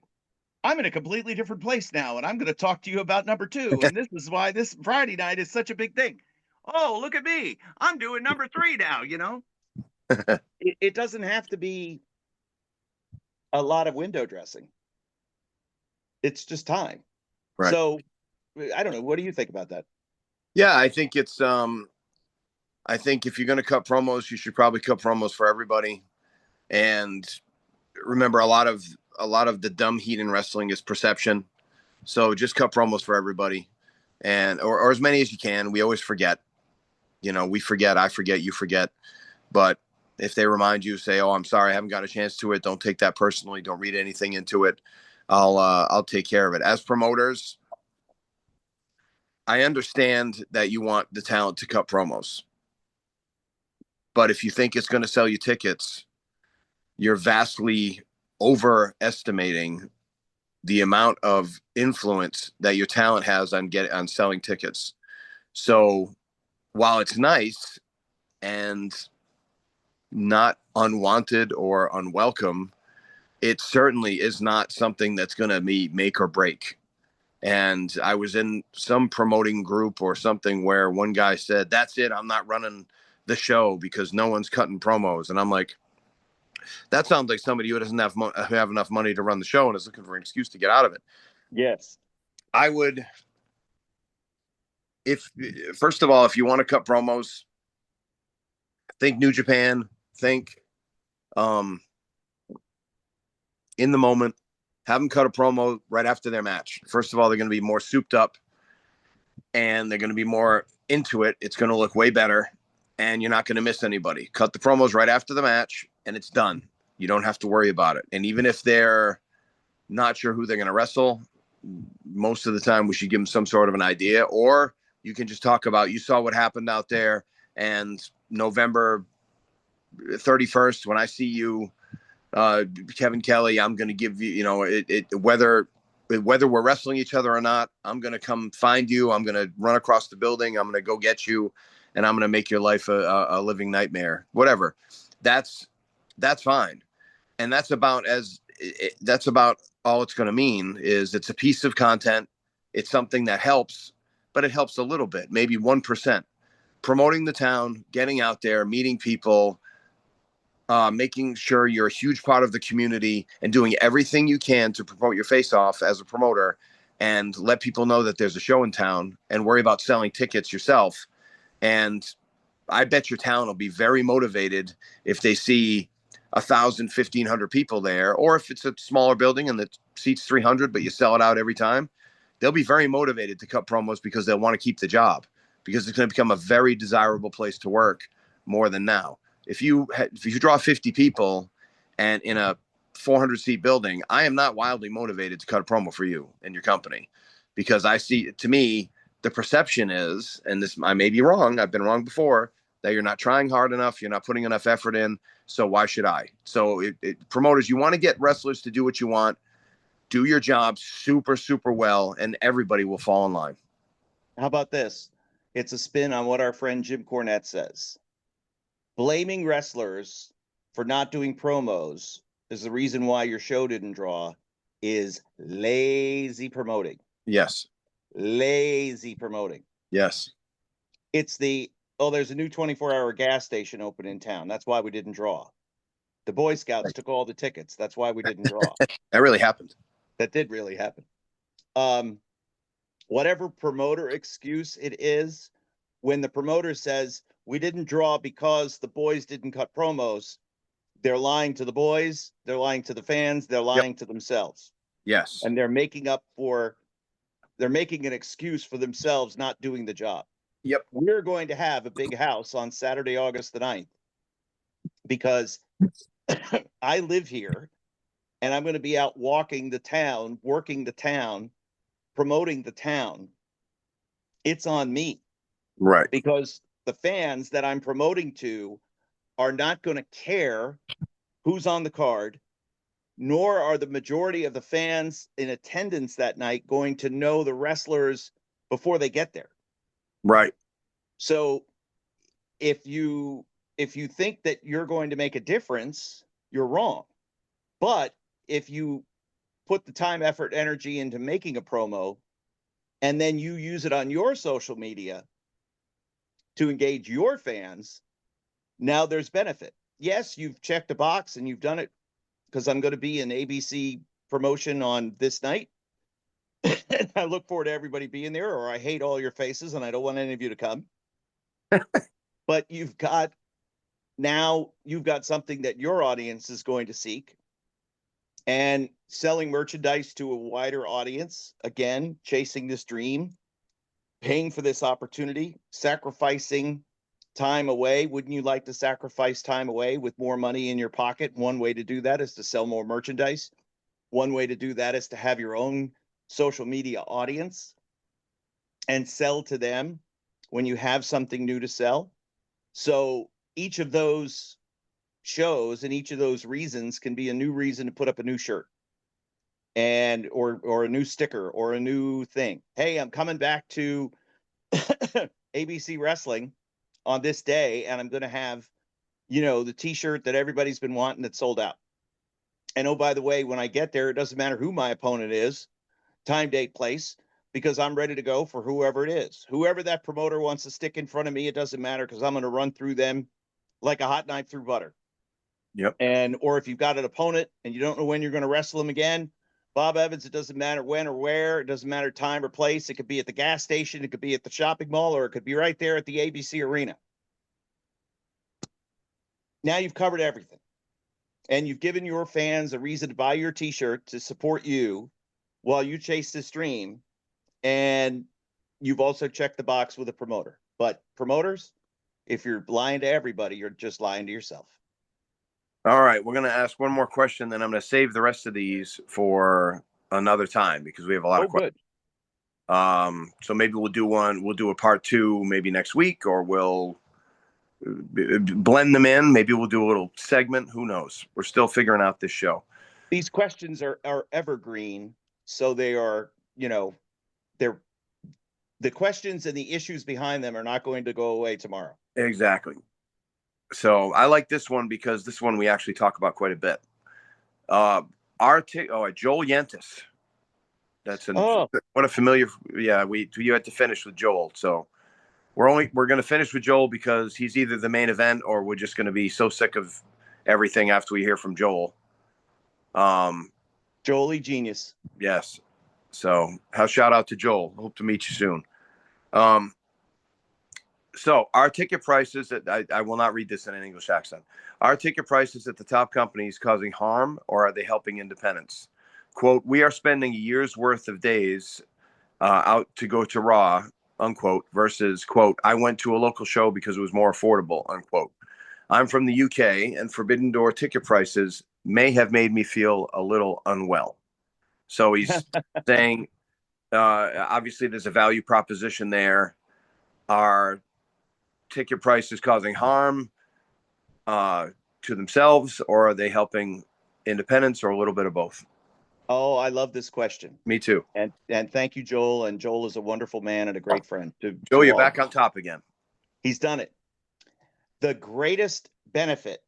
I'm in a completely different place now, and I'm going to talk to you about number two. And this is why this Friday night is such a big thing. Oh, look at me. I'm doing number three now, you know? It doesn't have to be a lot of window dressing. It's just time. Right. So I don't know. What do you think about that? Yeah, I think it's I think if you're going to cut promos, you should probably cut promos for everybody. And remember, a lot of the dumb heat in wrestling is perception. So just cut promos for everybody, and or as many as you can. We always forget. You know, we forget. I forget. You forget. But if they remind you, say, "Oh, I'm sorry, I haven't got a chance to it." Don't take that personally. Don't read anything into it. I'll take care of it. As promoters, I understand that you want the talent to cut promos, but if you think it's going to sell you tickets, you're vastly overestimating the amount of influence that your talent has on selling tickets. So while it's nice and not unwanted or unwelcome, it certainly is not something that's going to be make or break. And I was in some promoting group or something where one guy said, "That's it. I'm not running the show because no one's cutting promos." And I'm like, that sounds like somebody who doesn't have enough money to run the show and is looking for an excuse to get out of it. Yes. I would, first of all, if you want to cut promos, think New Japan, think in the moment, have them cut a promo right after their match. First of all, they're going to be more souped up and they're going to be more into it. It's going to look way better and you're not going to miss anybody. Cut the promos right after the match and it's done. You don't have to worry about it. And even if they're not sure who they're going to wrestle, most of the time we should give them some sort of an idea, or you can just talk about, you saw what happened out there, and November 31st, when I see you, Kevin Kelly, I'm going to give you, whether we're wrestling each other or not, I'm going to come find you. I'm going to run across the building. I'm going to go get you, and I'm going to make your life a living nightmare, whatever. That's fine. And that's about all it's going to mean. Is it's a piece of content. It's something that helps, but it helps a little bit, maybe 1%. Promoting the town, getting out there, meeting people, making sure you're a huge part of the community and doing everything you can to promote your face off as a promoter and let people know that there's a show in town, and worry about selling tickets yourself. And I bet your town will be very motivated if they see 1,000, 1,500 people there, or if it's a smaller building and the seats 300, but you sell it out every time, they'll be very motivated to cut promos because they'll want to keep the job, because it's going to become a very desirable place to work more than now. If you draw 50 people and in a 400 seat building, I am not wildly motivated to cut a promo for you and your company, because I see, to me, the perception is, and this, I may be wrong, I've been wrong before, that you're not trying hard enough, you're not putting enough effort in. So why should I? So promoters, you want to get wrestlers to do what you want, do your job super, super well, and everybody will fall in line. How about this? It's a spin on what our friend Jim Cornette says. Blaming wrestlers for not doing promos is the reason why your show didn't draw is lazy promoting. Yes. Lazy promoting. Yes. It's there's a new 24-hour gas station open in town. That's why we didn't draw. The Boy Scouts took all the tickets. That's why we didn't draw. That really happened. That did really happen. Whatever promoter excuse it is, when the promoter says we didn't draw because the boys didn't cut promos, they're lying to the boys, they're lying to the fans, they're lying to themselves. Yes. And they're making an excuse for themselves not doing the job. Yep. We're going to have a big house on Saturday, August the 9th, because I live here and I'm going to be out walking the town, working the town, promoting the town. It's on me. Right. Because the fans that I'm promoting to are not going to care who's on the card, nor are the majority of the fans in attendance that night going to know the wrestlers before they get there. Right. So if you think that you're going to make a difference, you're wrong. But if you put the time, effort, energy into making a promo, and then you use it on your social media to engage your fans, now there's benefit. Yes, you've checked a box and you've done it because I'm going to be in ABC promotion on this night. I look forward to everybody being there, or I hate all your faces and I don't want any of you to come. But you've got something that your audience is going to seek, and selling merchandise to a wider audience, again, chasing this dream, paying for this opportunity, sacrificing time away. Wouldn't you like to sacrifice time away with more money in your pocket? One way to do that is to sell more merchandise. One way to do that is to have your own social media audience and sell to them when you have something new to sell. So each of those shows and each of those reasons can be a new reason to put up a new shirt and or a new sticker or a new thing. Hey, I'm coming back to ABC Wrestling on this day, and I'm going to have, the t-shirt that everybody's been wanting that's sold out. And oh, by the way, when I get there, it doesn't matter who my opponent is, time, date, place, because I'm ready to go for whoever it is. Whoever that promoter wants to stick in front of me, it doesn't matter, because I'm going to run through them like a hot knife through butter. Yep. Or if you've got an opponent and you don't know when you're going to wrestle them again, Bob Evans, it doesn't matter when or where. It doesn't matter time or place. It could be at the gas station. It could be at the shopping mall, or it could be right there at the ABC Arena. Now you've covered everything. And you've given your fans a reason to buy your t-shirt to support you while you chase this dream. And you've also checked the box with a promoter. But promoters, if you're lying to everybody, you're just lying to yourself. All right, we're going to ask one more question, then I'm going to save the rest of these for another time because we have a lot of questions. Good. So maybe we'll do a part 2 maybe next week, or we'll blend them in. Maybe we'll do a little segment. Who knows? We're still figuring out this show. These questions are evergreen, so they are, they're the questions and the issues behind them are not going to go away tomorrow. Exactly. So I like this one because this one we actually talk about quite a bit. Joel Yentis. What a familiar. Yeah, you had to finish with Joel. So we're going to finish with Joel because he's either the main event or we're just going to be so sick of everything after we hear from Joel. Joely genius. Yes. So shout out to Joel. Hope to meet you soon. So our ticket prices, I will not read this in an English accent. Are ticket prices at the top companies causing harm, or are they helping independents? Quote, we are spending a year's worth of days out to go to Raw, unquote, versus, quote, I went to a local show because it was more affordable, unquote. I'm from the UK, and Forbidden Door ticket prices may have made me feel a little unwell. So he's saying, obviously there's a value proposition there. Our ticket price is causing harm to themselves, or are they helping independents, or a little bit of both? Oh, I love this question. Me too. And thank you, Joel. And Joel is a wonderful man and a great friend. Joel, you're back on top again. He's done it. The greatest benefit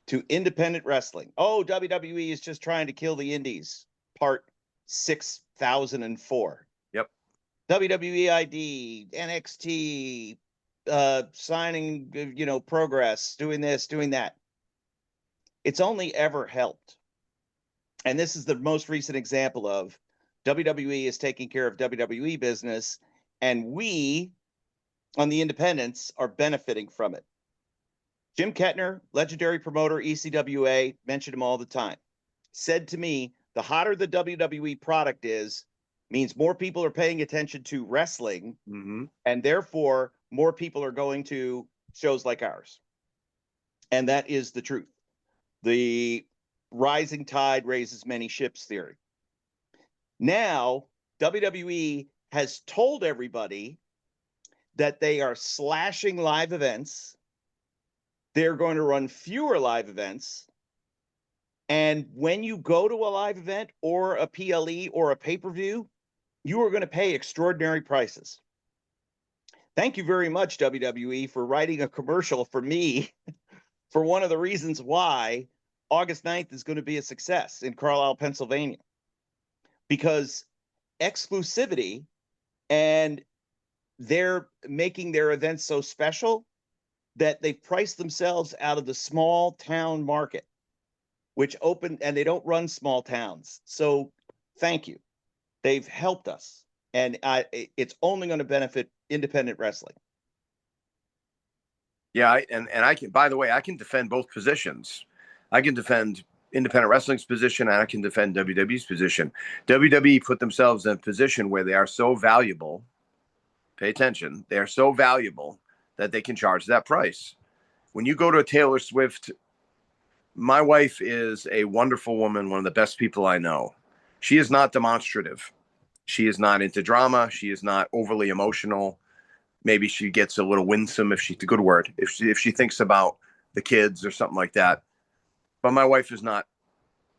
to independent wrestling. Oh, WWE is just trying to kill the indies. Part 6004. Yep. WWE ID, NXT, signing, progress, doing this, doing that. It's only ever helped. And this is the most recent example of WWE is taking care of WWE business, and we on the independents are benefiting from it. Jim Kettner, legendary promoter, ECWA, mentioned him all the time, said to me, the hotter the WWE product is, means more people are paying attention to wrestling, and therefore more people are going to shows like ours. And that is the truth. The rising tide raises many ships theory. Now, WWE has told everybody that they are slashing live events. They're going to run fewer live events. And when you go to a live event or a PLE or a pay-per-view, you are going to pay extraordinary prices. Thank you very much, WWE, for writing a commercial for me for one of the reasons why August 9th is going to be a success in Carlisle, Pennsylvania. Because exclusivity, and they're making their events so special that they've priced themselves out of the small town market, which opened, and they don't run small towns. So thank you. They've helped us. And it's only going to benefit independent wrestling. Yeah. And I can, by the way, I can defend both positions. I can defend independent wrestling's position, and I can defend WWE's position. WWE put themselves in a position where they are so valuable. Pay attention. They are so valuable that they can charge that price. When you go to a Taylor Swift, my wife is a wonderful woman, one of the best people I know. She is not demonstrative. She is not into drama. She is not overly emotional. Maybe she gets a little winsome, if she's a good word, if she thinks about the kids or something like that. But my wife is not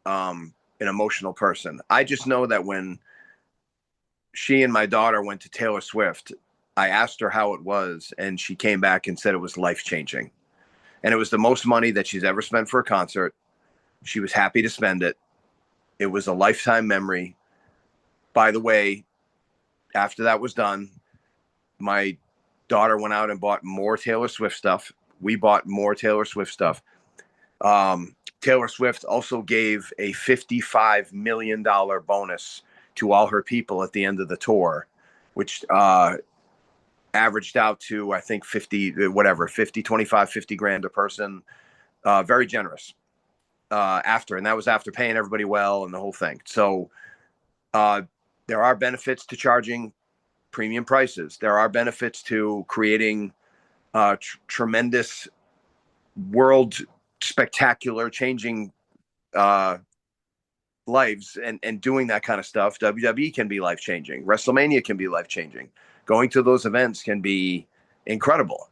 an emotional person. I just know that when she and my daughter went to Taylor Swift, I asked her how it was, and she came back and said it was life-changing. And it was the most money that she's ever spent for a concert. She was happy to spend it. It was a lifetime memory. By the way, after that was done, my daughter went out and bought more Taylor Swift stuff. We bought more Taylor Swift stuff. Taylor Swift also gave a $55 million bonus to all her people at the end of the tour, which averaged out to, I think, 50 grand a person. Very generous after. And that was after paying everybody well and the whole thing. So there are benefits to charging premium prices. There are benefits to creating tremendous world spectacular changing lives and doing that kind of stuff. WWE can be life-changing. WrestleMania can be life-changing. Going to those events can be incredible,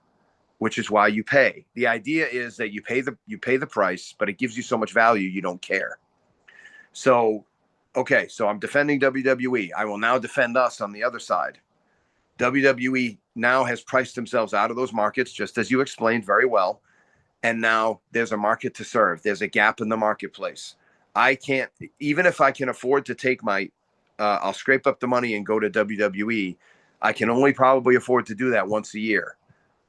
which is why you pay. The idea is that you pay the price, but it gives you so much value you don't care. So, okay, so I'm defending WWE. I will now defend us on the other side. WWE now has priced themselves out of those markets, just as you explained very well. And now there's a market to serve. There's a gap in the marketplace. I can't, even if I can afford to take I'll scrape up the money and go to WWE. I can only probably afford to do that once a year.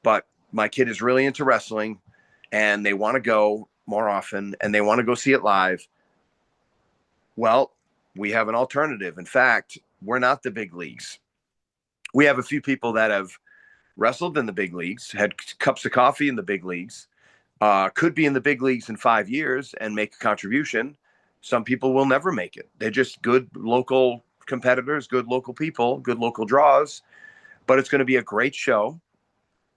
But my kid is really into wrestling, and they want to go more often, and they want to go see it live. Well, we have an alternative. In fact, we're not the big leagues. We have a few people that have wrestled in the big leagues, had cups of coffee in the big leagues, could be in the big leagues in 5 years and make a contribution. Some people will never make it. They're just good local competitors, good local people, good local draws. But it's going to be a great show.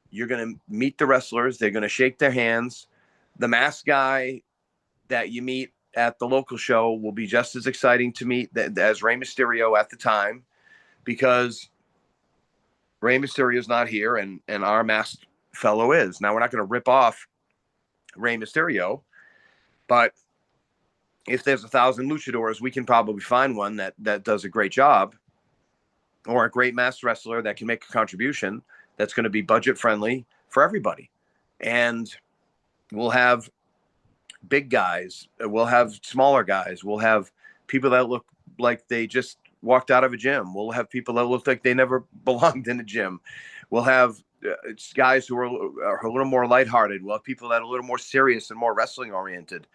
You're going to meet the wrestlers. They're going to shake their hands. The masked guy that you meet at the local show will be just as exciting to meet as Rey Mysterio at the time, because Rey Mysterio is not here, and our masked fellow is. Now, we're not going to rip off Rey Mysterio, but if there's 1,000 luchadors, we can probably find one that does a great job, or a great masked wrestler that can make a contribution that's going to be budget friendly for everybody. And we'll have big guys, we'll have smaller guys, we'll have people that look like they just walked out of a gym, we'll have people that look like they never belonged in a gym, we'll have guys who are a little more lighthearted, we'll have people that are a little more serious and more wrestling oriented.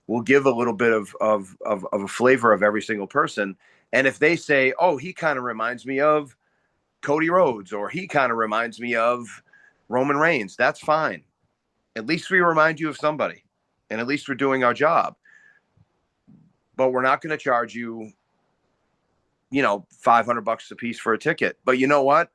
We'll give a little bit of a flavor of every single person. And if they say, oh, he kind of reminds me of Cody Rhodes, or he kind of reminds me of Roman Reigns, that's fine. At least we remind you of somebody, and at least we're doing our job. But we're not going to charge you, $500 a piece for a ticket. But you know what?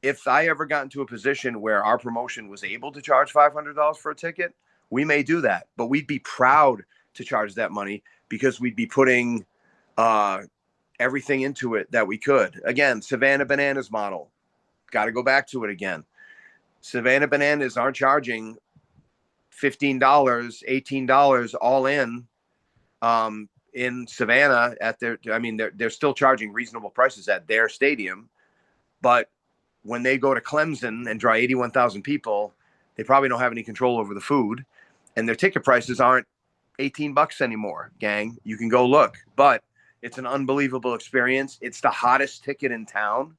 If I ever got into a position where our promotion was able to charge $500 for a ticket, we may do that. But we'd be proud to charge that money, because we'd be putting everything into it that we could. Again, Savannah Bananas model. Got to go back to it again. Savannah Bananas aren't charging $15, $18 all in Savannah at they're still charging reasonable prices at their stadium. But when they go to Clemson and draw 81,000 people, they probably don't have any control over the food, and their ticket prices aren't $18 anymore, gang. You can go look, but it's an unbelievable experience. It's the hottest ticket in town,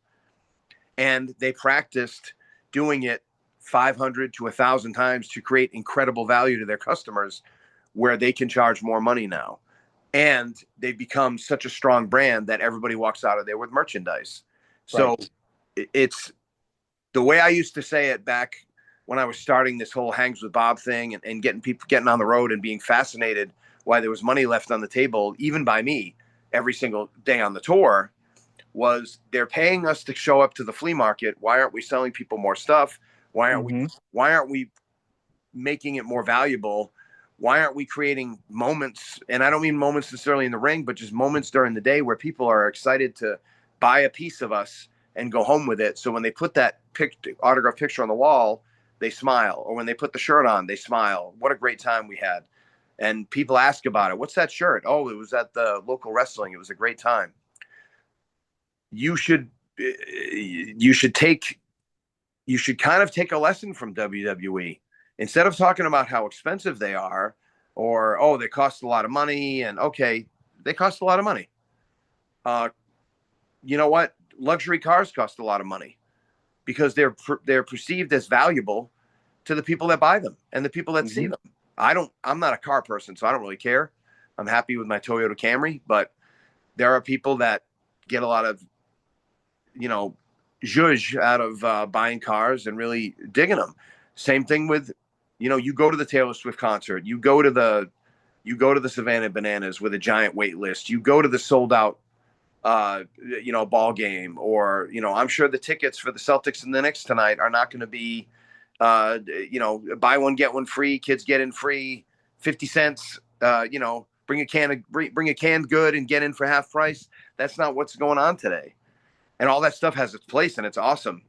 and they practiced doing it 500 to 1,000 times to create incredible value to their customers, where they can charge more money now. And they've become such a strong brand that everybody walks out of there with merchandise. So it's the way I used to say it back when I was starting this whole Hangs with Bob thing, and getting people getting on the road and being fascinated why there was money left on the table, even by me, every single day on the tour, was they're paying us to show up to the flea market. Why aren't we selling people more stuff? Why aren't we making it more valuable? Why aren't we creating moments? And I don't mean moments necessarily in the ring, but just moments during the day where people are excited to buy a piece of us and go home with it. So when they put that autograph picture on the wall, they smile. Or when they put the shirt on, they smile. What a great time we had. And people ask about it. What's that shirt? Oh, it was at the local wrestling. It was a great time. You should kind of take a lesson from WWE. Instead of talking about how expensive they are, or, oh, they cost a lot of money, and okay, they cost a lot of money. You know what? Luxury cars cost a lot of money, because they're perceived as valuable to the people that buy them and the people that see them. I'm not a car person, so I don't really care. I'm happy with my Toyota Camry, but there are people that get a lot of, zhuzh out of buying cars and really digging them. Same thing with, you go to the Taylor Swift concert, you go to the Savannah Bananas with a giant wait list, you go to the sold out ball game, or I'm sure the tickets for the Celtics and the Knicks tonight are not going to be buy one get one free, kids get in free, 50 cents, bring a canned good and get in for half price. That's not what's going on today. And all that stuff has its place, and it's awesome.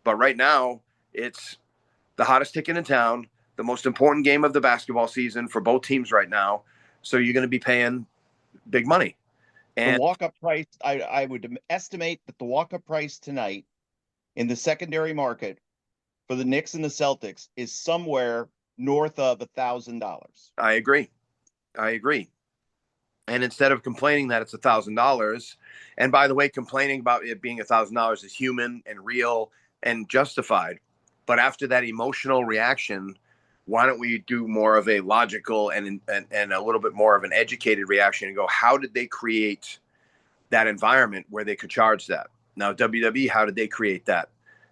But right now, it's the hottest ticket in town, the most important game of the basketball season for both teams right now. So you're going to be paying big money. And the walk-up price, I would estimate that the walk-up price tonight in the secondary market for the Knicks and the Celtics is somewhere north of $1,000. I agree. And instead of complaining that it's $1,000, and by the way, complaining about it being $1,000 is human and real and justified. But after that emotional reaction, why don't we do more of a logical and a little bit more of an educated reaction and go, how did they create that environment where they could charge that? Now, WWE, how did they create that?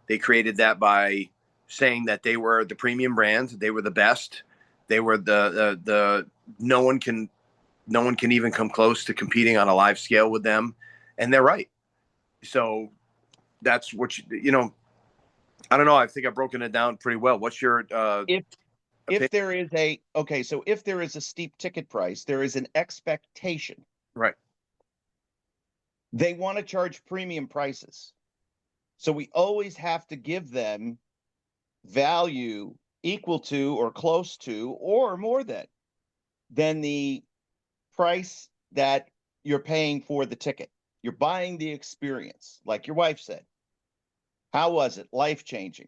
They created that by saying that they were the premium brand. They were the best. They were the no one can even come close to competing on a live scale with them. And they're right. So that's what I don't know. I think I've broken it down pretty well. What's your if there is a steep ticket price, there is an expectation. Right. They want to charge premium prices. So we always have to give them value equal to or close to or more than the price that you're paying for the ticket. You're buying the experience, like your wife said. How was it? Life changing.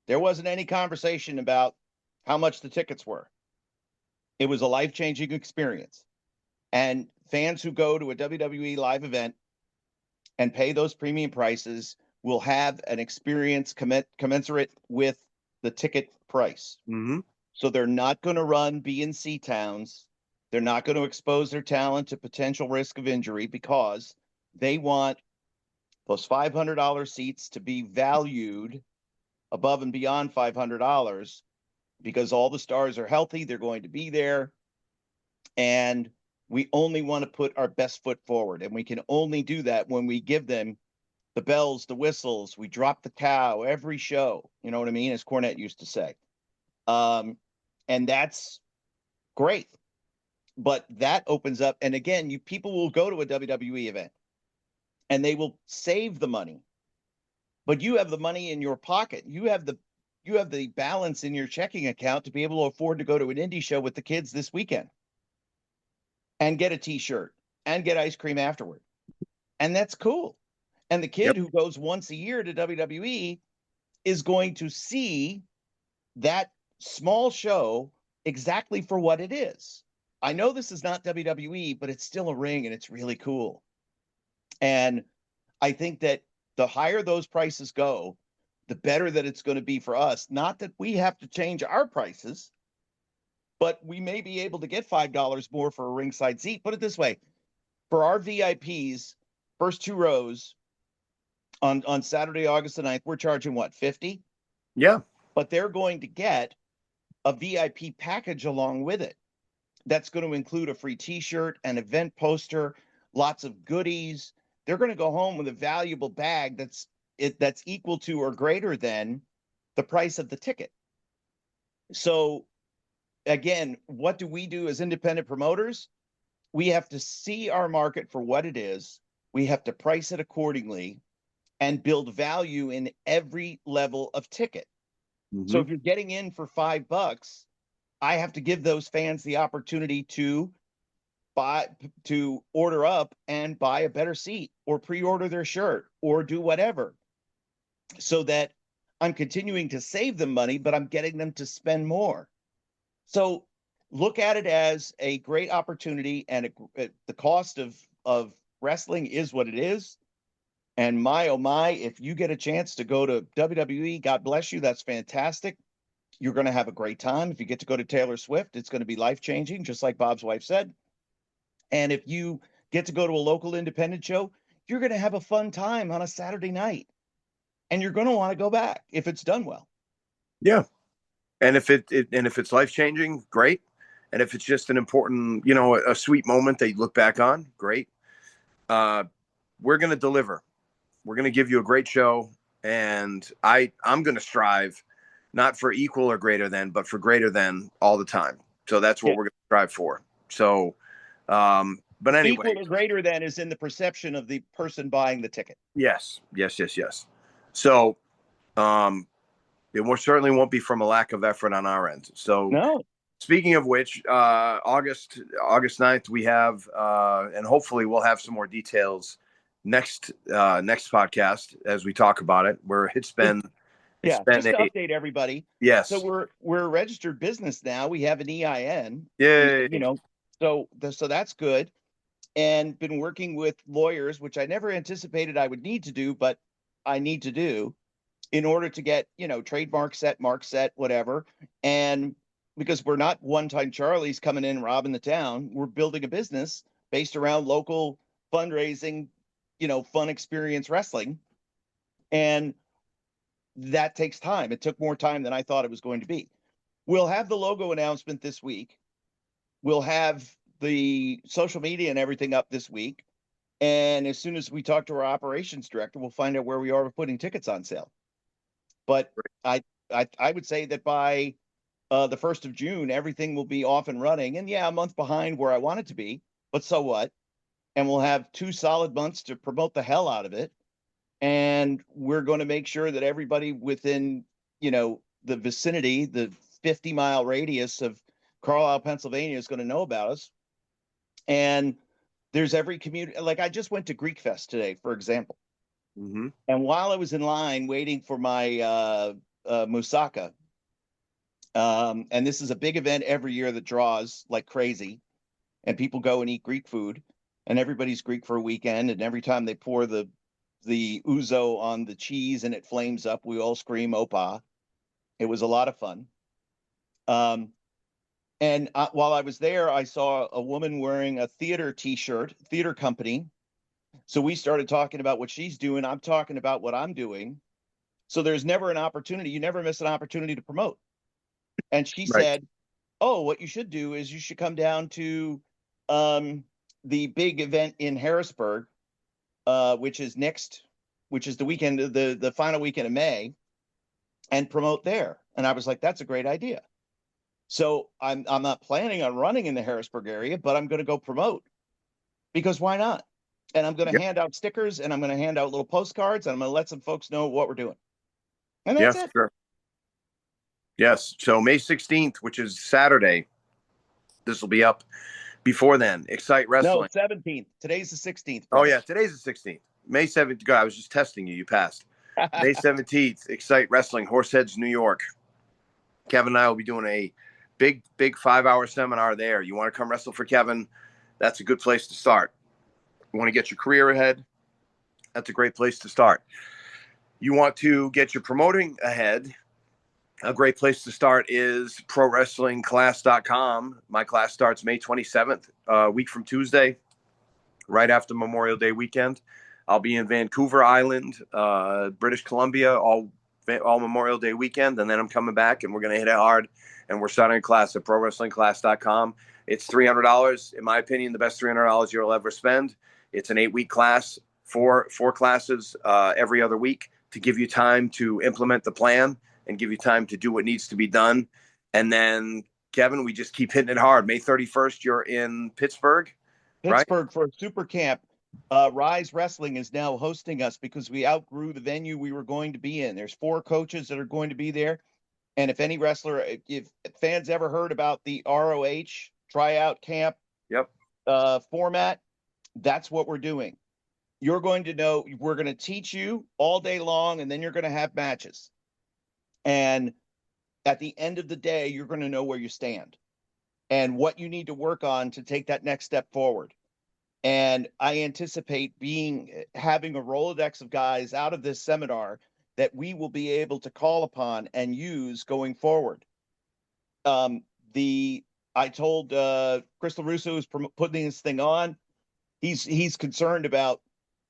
There wasn't any conversation about how much the tickets were. It was a life changing experience. And fans who go to a WWE live event and pay those premium prices will have an experience commensurate with the ticket price. Mm-hmm. So they're not going to run B and C towns. They're not going to expose their talent to potential risk of injury because they want those $500 seats to be valued above and beyond $500 because all the stars are healthy. They're going to be there. And we only want to put our best foot forward. And we can only do that when we give them the bells, the whistles. We drop the cow every show. You know what I mean? As Cornette used to say. And that's great. But that opens up. And again, people will go to a WWE event and they will save the money. But you have the money in your pocket. You have the balance in your checking account to be able to afford to go to an indie show with the kids this weekend and get a t-shirt and get ice cream afterward. And that's cool. And the kid who goes once a year to WWE is going to see that small show exactly for what it is. I know this is not WWE, but it's still a ring and it's really cool. And I think that the higher those prices go, the better that it's going to be for us. Not that we have to change our prices, but we may be able to get $5 more for a ringside seat. Put it this way, for our VIPs, first two rows on Saturday, August the 9th, we're charging what, 50? Yeah. But they're going to get a VIP package along with it. That's going to include a free t-shirt, an event poster, lots of goodies. They're going to go home with a valuable bag that's equal to or greater than the price of the ticket. So again, what do we do as independent promoters? We have to see our market for what it is. We have to price it accordingly and build value in every level of ticket. Mm-hmm. So if you're getting in for $5, I have to give those fans the opportunity to order up and buy a better seat or pre-order their shirt or do whatever, so that I'm continuing to save them money, but I'm getting them to spend more. So look at it as a great opportunity, and the cost of wrestling is what it is. And my, oh my, if you get a chance to go to WWE, God bless you. That's fantastic. You're going to have a great time. If you get to go to Taylor Swift, it's going to be life-changing, just like Bob's wife said. And if you get to go to a local independent show, you're going to have a fun time on a Saturday night. And you're going to want to go back if it's done well. Yeah. And if it's life-changing, great. And if it's just an important, a sweet moment that you look back on, great. We're going to deliver. We're going to give you a great show. And I'm going to strive not for equal or greater than, but for greater than all the time. So that's what we're going to strive for. So, but anyway. Equal or greater than is in the perception of the person buying the ticket. Yes. So, it more certainly won't be from a lack of effort on our end. So, no. Speaking of which, August 9th, we have, and hopefully we'll have some more details next podcast as we talk about it. It's been just to update everybody. Yes. So we're a registered business now. We have an EIN. Yeah. So that's good. And been working with lawyers, which I never anticipated I would need to do, but I need to do in order to get, trademark set, mark set, whatever. And because we're not one-time Charlies coming in and robbing the town, we're building a business based around local fundraising, fun experience wrestling. And that takes time. It took more time than I thought it was going to be. We'll have the logo announcement this week. We'll have the social media and everything up this week. And as soon as we talk to our operations director, we'll find out where we are with putting tickets on sale. But I would say that by the 1st of June, everything will be off and running. And yeah, a month behind where I want it to be, but so what? And we'll have 2 solid months to promote the hell out of it. And we're going to make sure that everybody within, the vicinity, the 50-mile radius of Carlisle, Pennsylvania is going to know about us. And there's every community. Like I just went to Greek Fest today, for example. Mm-hmm. And while I was in line waiting for my moussaka, and this is a big event every year that draws like crazy, and people go and eat Greek food, and everybody's Greek for a weekend, and every time they pour the ouzo on the cheese and it flames up, we all scream "Opa." It was a lot of fun. And while I was there, I saw a woman wearing a theater T-shirt, theater company. So we started talking about what she's doing. I'm talking about what I'm doing. So there's never an opportunity. You never miss an opportunity to promote. And she Right. said, "Oh, what you should do is you should come down to the big event in Harrisburg, which is the weekend, the final weekend of May, and promote there." And I was like, "That's a great idea." So I'm not planning on running in the Harrisburg area, but I'm going to go promote, because why not? And I'm going to Yep. hand out stickers, and I'm going to hand out little postcards, and I'm going to let some folks know what we're doing. And Yeah, that's it. sure. Yes. So May 16th, which is Saturday, this will be up before then. Excite Wrestling. No, 17th. Today's the 16th. Oh, yeah. Today's the 16th. May 7th. God, I was just testing you. You passed. May 17th, Excite Wrestling, Horseheads, New York. Kevin and I will be doing a big 5-hour seminar there. You want to come wrestle for Kevin? That's a good place to start. You want to get your career ahead? That's a great place to start. You want to get your promoting ahead? A great place to start is ProWrestlingClass.com. My class starts May 27th, a week from Tuesday, right after Memorial Day weekend. I'll be in Vancouver Island, British Columbia, all Memorial Day weekend, and then I'm coming back, and we're going to hit it hard, and we're starting a class at ProWrestlingClass.com. It's $300. In my opinion, the best $300 you'll ever spend. It's an 8-week class, four classes every other week to give you time to implement the plan and give you time to do what needs to be done. And then, Kevin, we just keep hitting it hard. May 31st, you're in Pittsburgh, right? For a super camp. Rise Wrestling is now hosting us because we outgrew the venue we were going to be in. There's 4 coaches that are going to be there. And if any wrestler, if fans ever heard about the ROH tryout camp format, that's what we're doing. You're going to know, we're going to teach you all day long, and then you're going to have matches. And at the end of the day, you're going to know where you stand and what you need to work on to take that next step forward. And I anticipate having a Rolodex of guys out of this seminar that we will be able to call upon and use going forward. I told Crystal Russo, who's putting this thing on, he's concerned about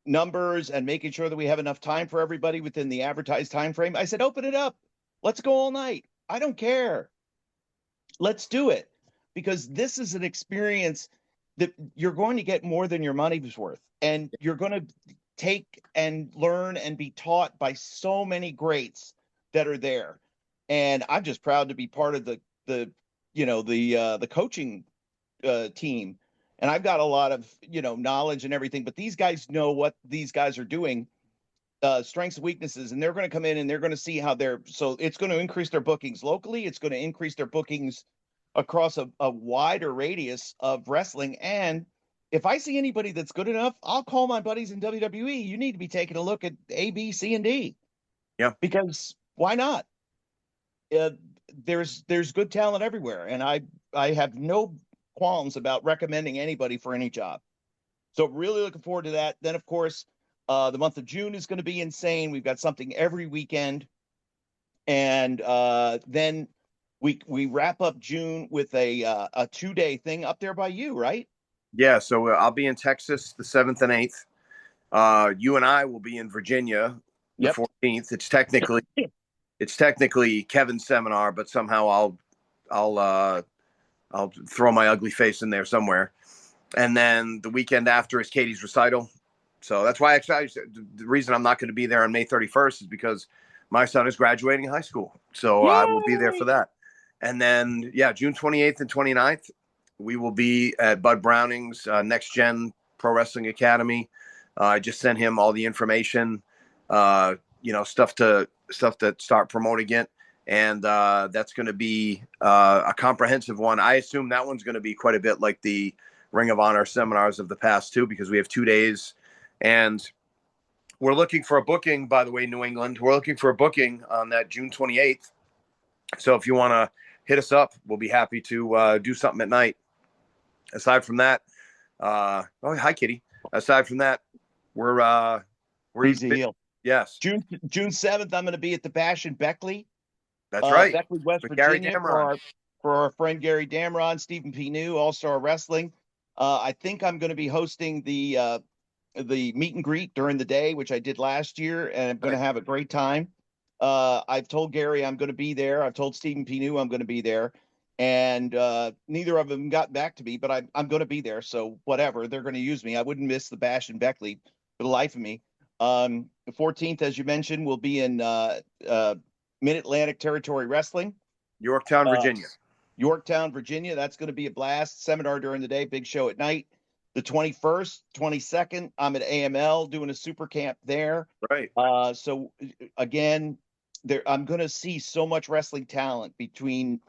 numbers and making sure that we have enough time for everybody within the advertised time frame. I said, open it up. Let's go all night. I don't care. Let's do it, because this is an experience that you're going to get more than your money's worth, and you're going to take and learn and be taught by so many greats that are there. And I'm just proud to be part of the coaching team. And I've got a lot of, knowledge and everything, but these guys know what these guys are doing, strengths and weaknesses, and they're going to come in and they're going to see how so it's going to increase their bookings locally. It's going to increase their bookings across a wider radius of wrestling. And if I see anybody that's good enough, I'll call my buddies in WWE. You need to be taking a look at A, B, C, and D. Yeah. Because why not? There's good talent everywhere. And I have no qualms about recommending anybody for any job. So really looking forward to that. Then, of course, the month of June is going to be insane. We've got something every weekend. And then we wrap up June with a 2-day thing up there by you, right? Yeah, so I'll be in Texas the 7th and 8th. You and I will be in Virginia the 14th. It's technically Kevin's seminar, but somehow I'll throw my ugly face in there somewhere. And then the weekend after is Katie's recital. So that's why the reason I'm not going to be there on May 31st is because my son is graduating high school. So I will be there for that. And then, June 28th and 29th, we will be at Bud Browning's Next Gen Pro Wrestling Academy. I just sent him all the information, stuff to start promoting it. and that's going to be a comprehensive one. I assume that one's going to be quite a bit like the Ring of Honor seminars of the past too, because we have 2 days, and we're looking for a booking. By the way, New England, we're looking for a booking on that June 28th. So if you want to hit us up, we'll be happy to do something at night. Aside from that, oh hi Kitty. Aside from that, we're Easy heel. Yes, June 7th, I'm going to be at the Bash in Beckley. that's right. Beckley, West With Gary Virginia, Damron. for our friend Gary Damron, Stephen P. New, All Star Wrestling. I think I'm going to be hosting the meet and greet during the day, which I did last year, and I'm going to have a great time. I've told Gary I'm going to be there. I've told Stephen P. New I'm going to be there, and neither of them got back to me, but I'm going to be there. So whatever, they're going to use me. I wouldn't miss the Bash in Beckley for the life of me. The 14th, as you mentioned, will be in Mid-Atlantic Territory Wrestling, Yorktown, Virginia. Yorktown, Virginia. That's going to be a blast. Seminar during the day, big show at night. The 21st, 22nd, I'm at AML doing a super camp there. Right. So again, I'm going to see so much wrestling talent between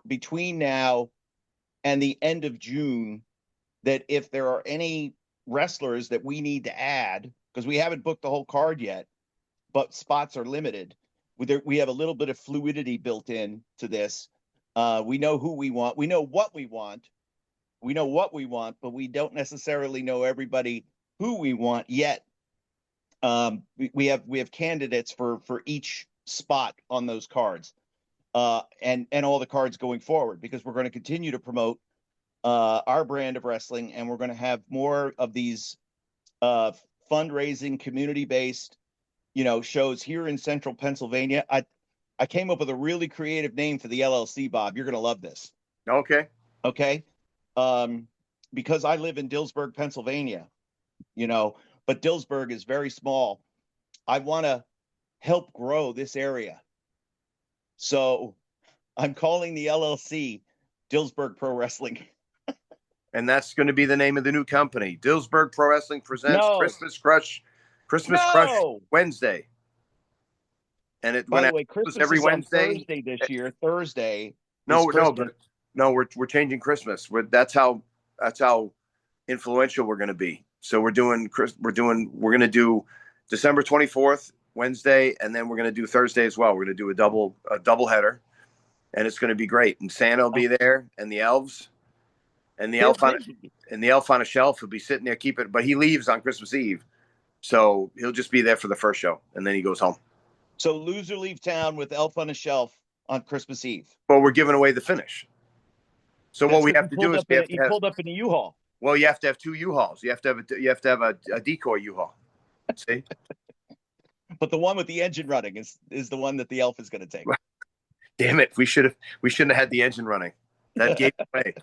now and the end of June that if there are any wrestlers that we need to add, because we haven't booked the whole card yet, but spots are limited. We have a little bit of fluidity built in to this. We know who we want. We know what we want. We know what we want, but we don't necessarily know everybody who we want yet. We have candidates for each spot on those cards, and all the cards going forward, because we're going to continue to promote our brand of wrestling, and we're going to have more of these fundraising, community-based, shows here in Central Pennsylvania. I came up with a really creative name for the LLC, Bob. You're going to love this. Okay. Okay. Because I live in Dillsburg, Pennsylvania, but Dillsburg is very small. I want to help grow this area. So I'm calling the LLC Dillsburg Pro Wrestling. And that's going to be the name of the new company. Dillsburg Pro Wrestling presents Christmas Crush Wednesday. And by the way, Christmas every is Wednesday. On Thursday this year. Thursday. We're changing Christmas. That's how influential we're going to be. So we're going to do December 24th Wednesday, and then we're going to do Thursday as well. We're going to do a double header, and it's going to be great. And Santa will be there, and the elves, and the elf on a shelf will be sitting there but he leaves on Christmas Eve, so he'll just be there for the first show, and then he goes home. So loser leave town with Elf on a Shelf on Christmas Eve. Well, we're giving away the finish. So what we have to do is he pulled up in a U-Haul. Well, you have to have 2 U-Hauls. You have to have a decoy U-Haul. See? But the one with the engine running is the one that the elf is going to take. Damn it! We shouldn't have had the engine running. That gave away.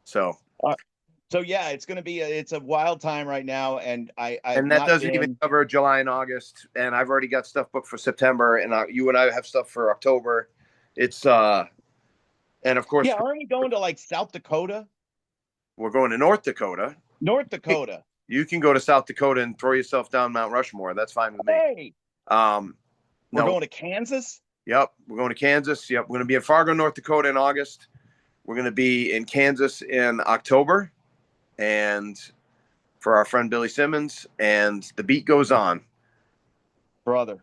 So yeah, it's going to be it's a wild time right now, and that doesn't even cover July and August, and I've already got stuff booked for September, and you and I have stuff for October. It's and of course, aren't we going to like South Dakota? We're going to North Dakota. North Dakota. You can go to South Dakota and throw yourself down Mount Rushmore. That's fine with me. Hey. We're going to Kansas? Yep. We're going to Kansas. Yep. We're going to be in Fargo, North Dakota in August. We're going to be in Kansas in October. And for our friend Billy Simmons. And the beat goes on. Brother.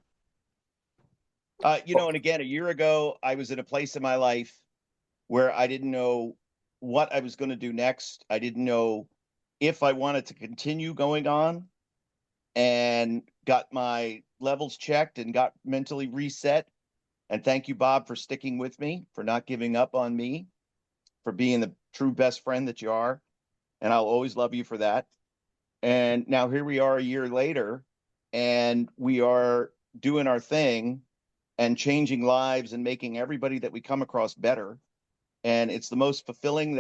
And again, a year ago, I was in a place in my life where I didn't know what I was going to do next. I didn't know if I wanted to continue going on, and got my levels checked and got mentally reset. And thank you, Bob, for sticking with me, for not giving up on me, for being the true best friend that you are. And I'll always love you for that. And now here we are a year later, and we are doing our thing and changing lives and making everybody that we come across better. And it's the most fulfilling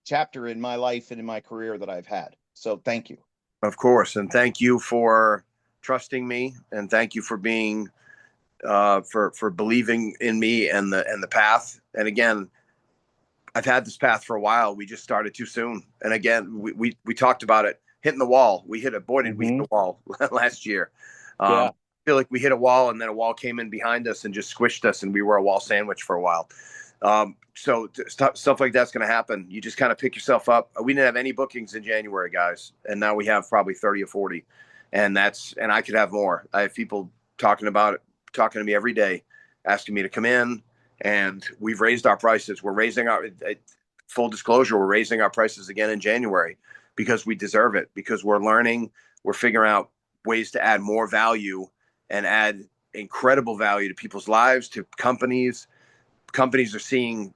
chapter in my life and in my career that I've had. So thank you. Of course. And thank you for trusting me, and thank you for being for believing in me and the path. And again, I've had this path for a while. We just started too soon. And again, we talked about it, hitting the wall. We hit a boy, did we hit the wall last year. feel like we hit a wall and then a wall came in behind us and just squished us and we were a wall sandwich for a while. So stuff like that's going to happen. You just kind of pick yourself up. We didn't have any bookings in January, guys, and now we have probably 30 or 40, and I could have more. I have people talking to me every day, asking me to come in, and we've raised our prices. We're raising our full disclosure. We're raising our prices again in January because we deserve it, because we're learning, we're figuring out ways to add more value and add incredible value to people's lives, to companies. Companies are seeing,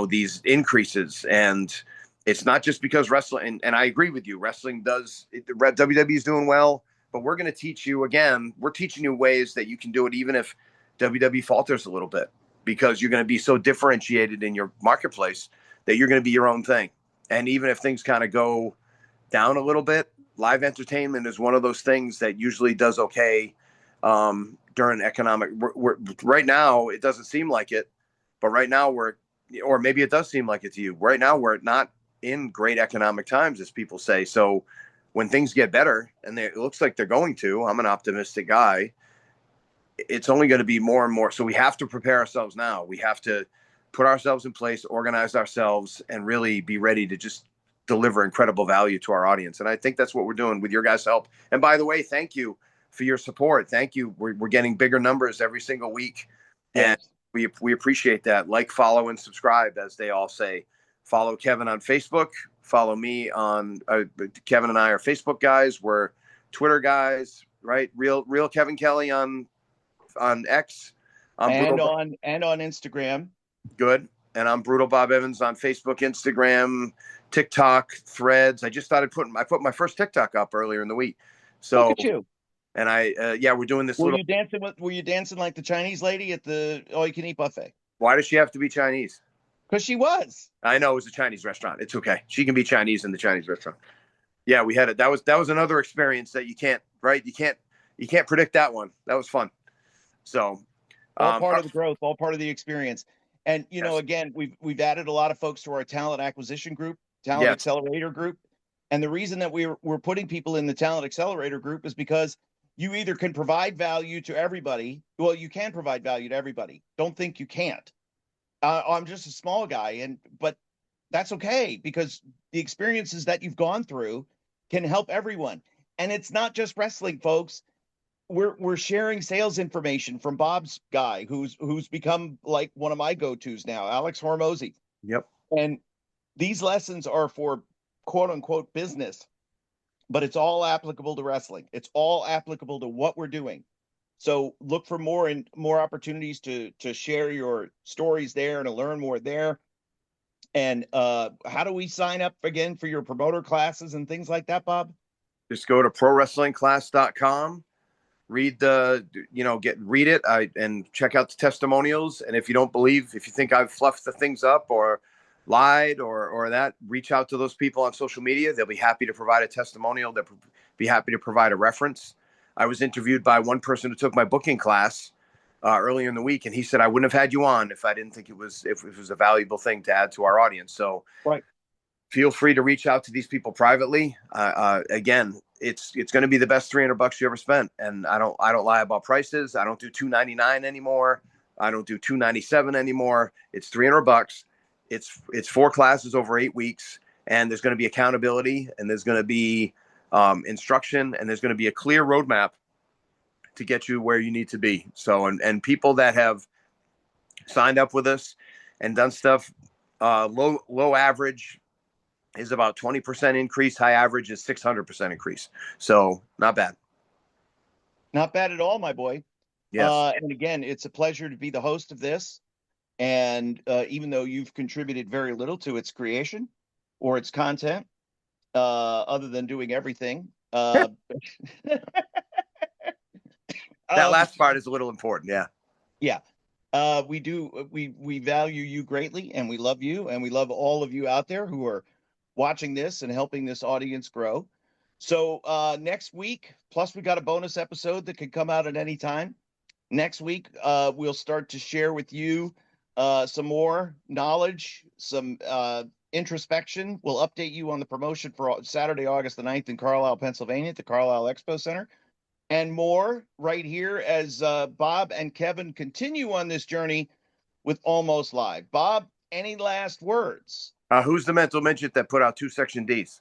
these increases, and it's not just because wrestling, and I agree with you, WWE is doing well, but we're going to teach you again, we're teaching you ways that you can do it even if WWE falters a little bit, because you're going to be so differentiated in your marketplace that you're going to be your own thing. And even if things kind of go down a little bit, live entertainment is one of those things that usually does okay during economic. Right now, it doesn't seem like it, but right now or maybe it does seem like it to you. Right now, we're not in great economic times, as people say. So when things get better, and it looks like they're going to, I'm an optimistic guy, it's only going to be more and more. So we have to prepare ourselves now. We have to put ourselves in place, organize ourselves, and really be ready to just deliver incredible value to our audience. And I think that's what we're doing with your guys' help. And by the way, thank you for your support. Thank you. We're getting bigger numbers every single week. And we appreciate that. Like, follow, and subscribe, as they all say. Follow Kevin on Facebook. Follow me on Kevin and I are Facebook guys. We're Twitter guys, right? Real Kevin Kelly on X. And on Instagram. Good. And I'm Brutal Bob Evans on Facebook, Instagram, TikTok, Threads. I put my first TikTok up earlier in the week. So look at you. And we're doing this. Were you dancing like the Chinese lady at the all-you-can-eat buffet? Why does she have to be Chinese? Because she was. I know, it was a Chinese restaurant. It's okay. She can be Chinese in the Chinese restaurant. Yeah, we had it. That was another experience that you can't predict that one. That was fun. So all part of the growth, all part of the experience. And again, we've added a lot of folks to our talent acquisition group, talent accelerator group. And the reason that we're putting people in the talent accelerator group is because you either can provide value to everybody. Well, you can provide value to everybody. Don't think you can't. I'm just a small guy, but that's okay, because the experiences that you've gone through can help everyone. And it's not just wrestling, folks. We're sharing sales information from Bob's guy, who's become like one of my go-tos now, Alex Hormozy. Yep. And these lessons are for quote unquote business, but it's all applicable to wrestling. It's all applicable to what we're doing. So look for more opportunities to share your stories there and to learn more there. And how do we sign up again for your promoter classes and things like that, Bob? Just go to prowrestlingclass.com. Read it and check out the testimonials. And if you think I've fluffed the things up or lied or that, reach out to those people on social media. They'll be happy to provide a testimonial. They'll be happy to provide a reference. I was interviewed by one person who took my booking class earlier in the week, and he said, I wouldn't have had you on if I didn't think it was a valuable thing to add to our audience. So feel free to reach out to these people privately. Again, it's going to be the best $300 you ever spent. And I don't lie about prices. I don't do $299 anymore. I don't do $297 anymore. It's $300. It's 4 classes over 8 weeks, and there's going to be accountability, and there's going to be instruction, and there's going to be a clear roadmap to get you where you need to be. So, and people that have signed up with us and done stuff, low average is about 20% increase. High average is 600% increase. So not bad. Not bad at all, my boy. Yes. And again, it's a pleasure to be the host of this. And even though you've contributed very little to its creation or its content, other than doing everything, that last part is a little important. Yeah. Yeah. We value you greatly, and we love you, and we love all of you out there who are watching this and helping this audience grow. So next week, plus we got a bonus episode that could come out at any time. Next week, we'll start to share with you some more knowledge, some introspection. We'll update you on the promotion for Saturday, August the 9th in Carlisle, Pennsylvania at the Carlisle Expo Center. and more right here as Bob and Kevin continue on this journey with Almost Live. Bob, any last words? Who's the mental midget that put out 2 Section Ds?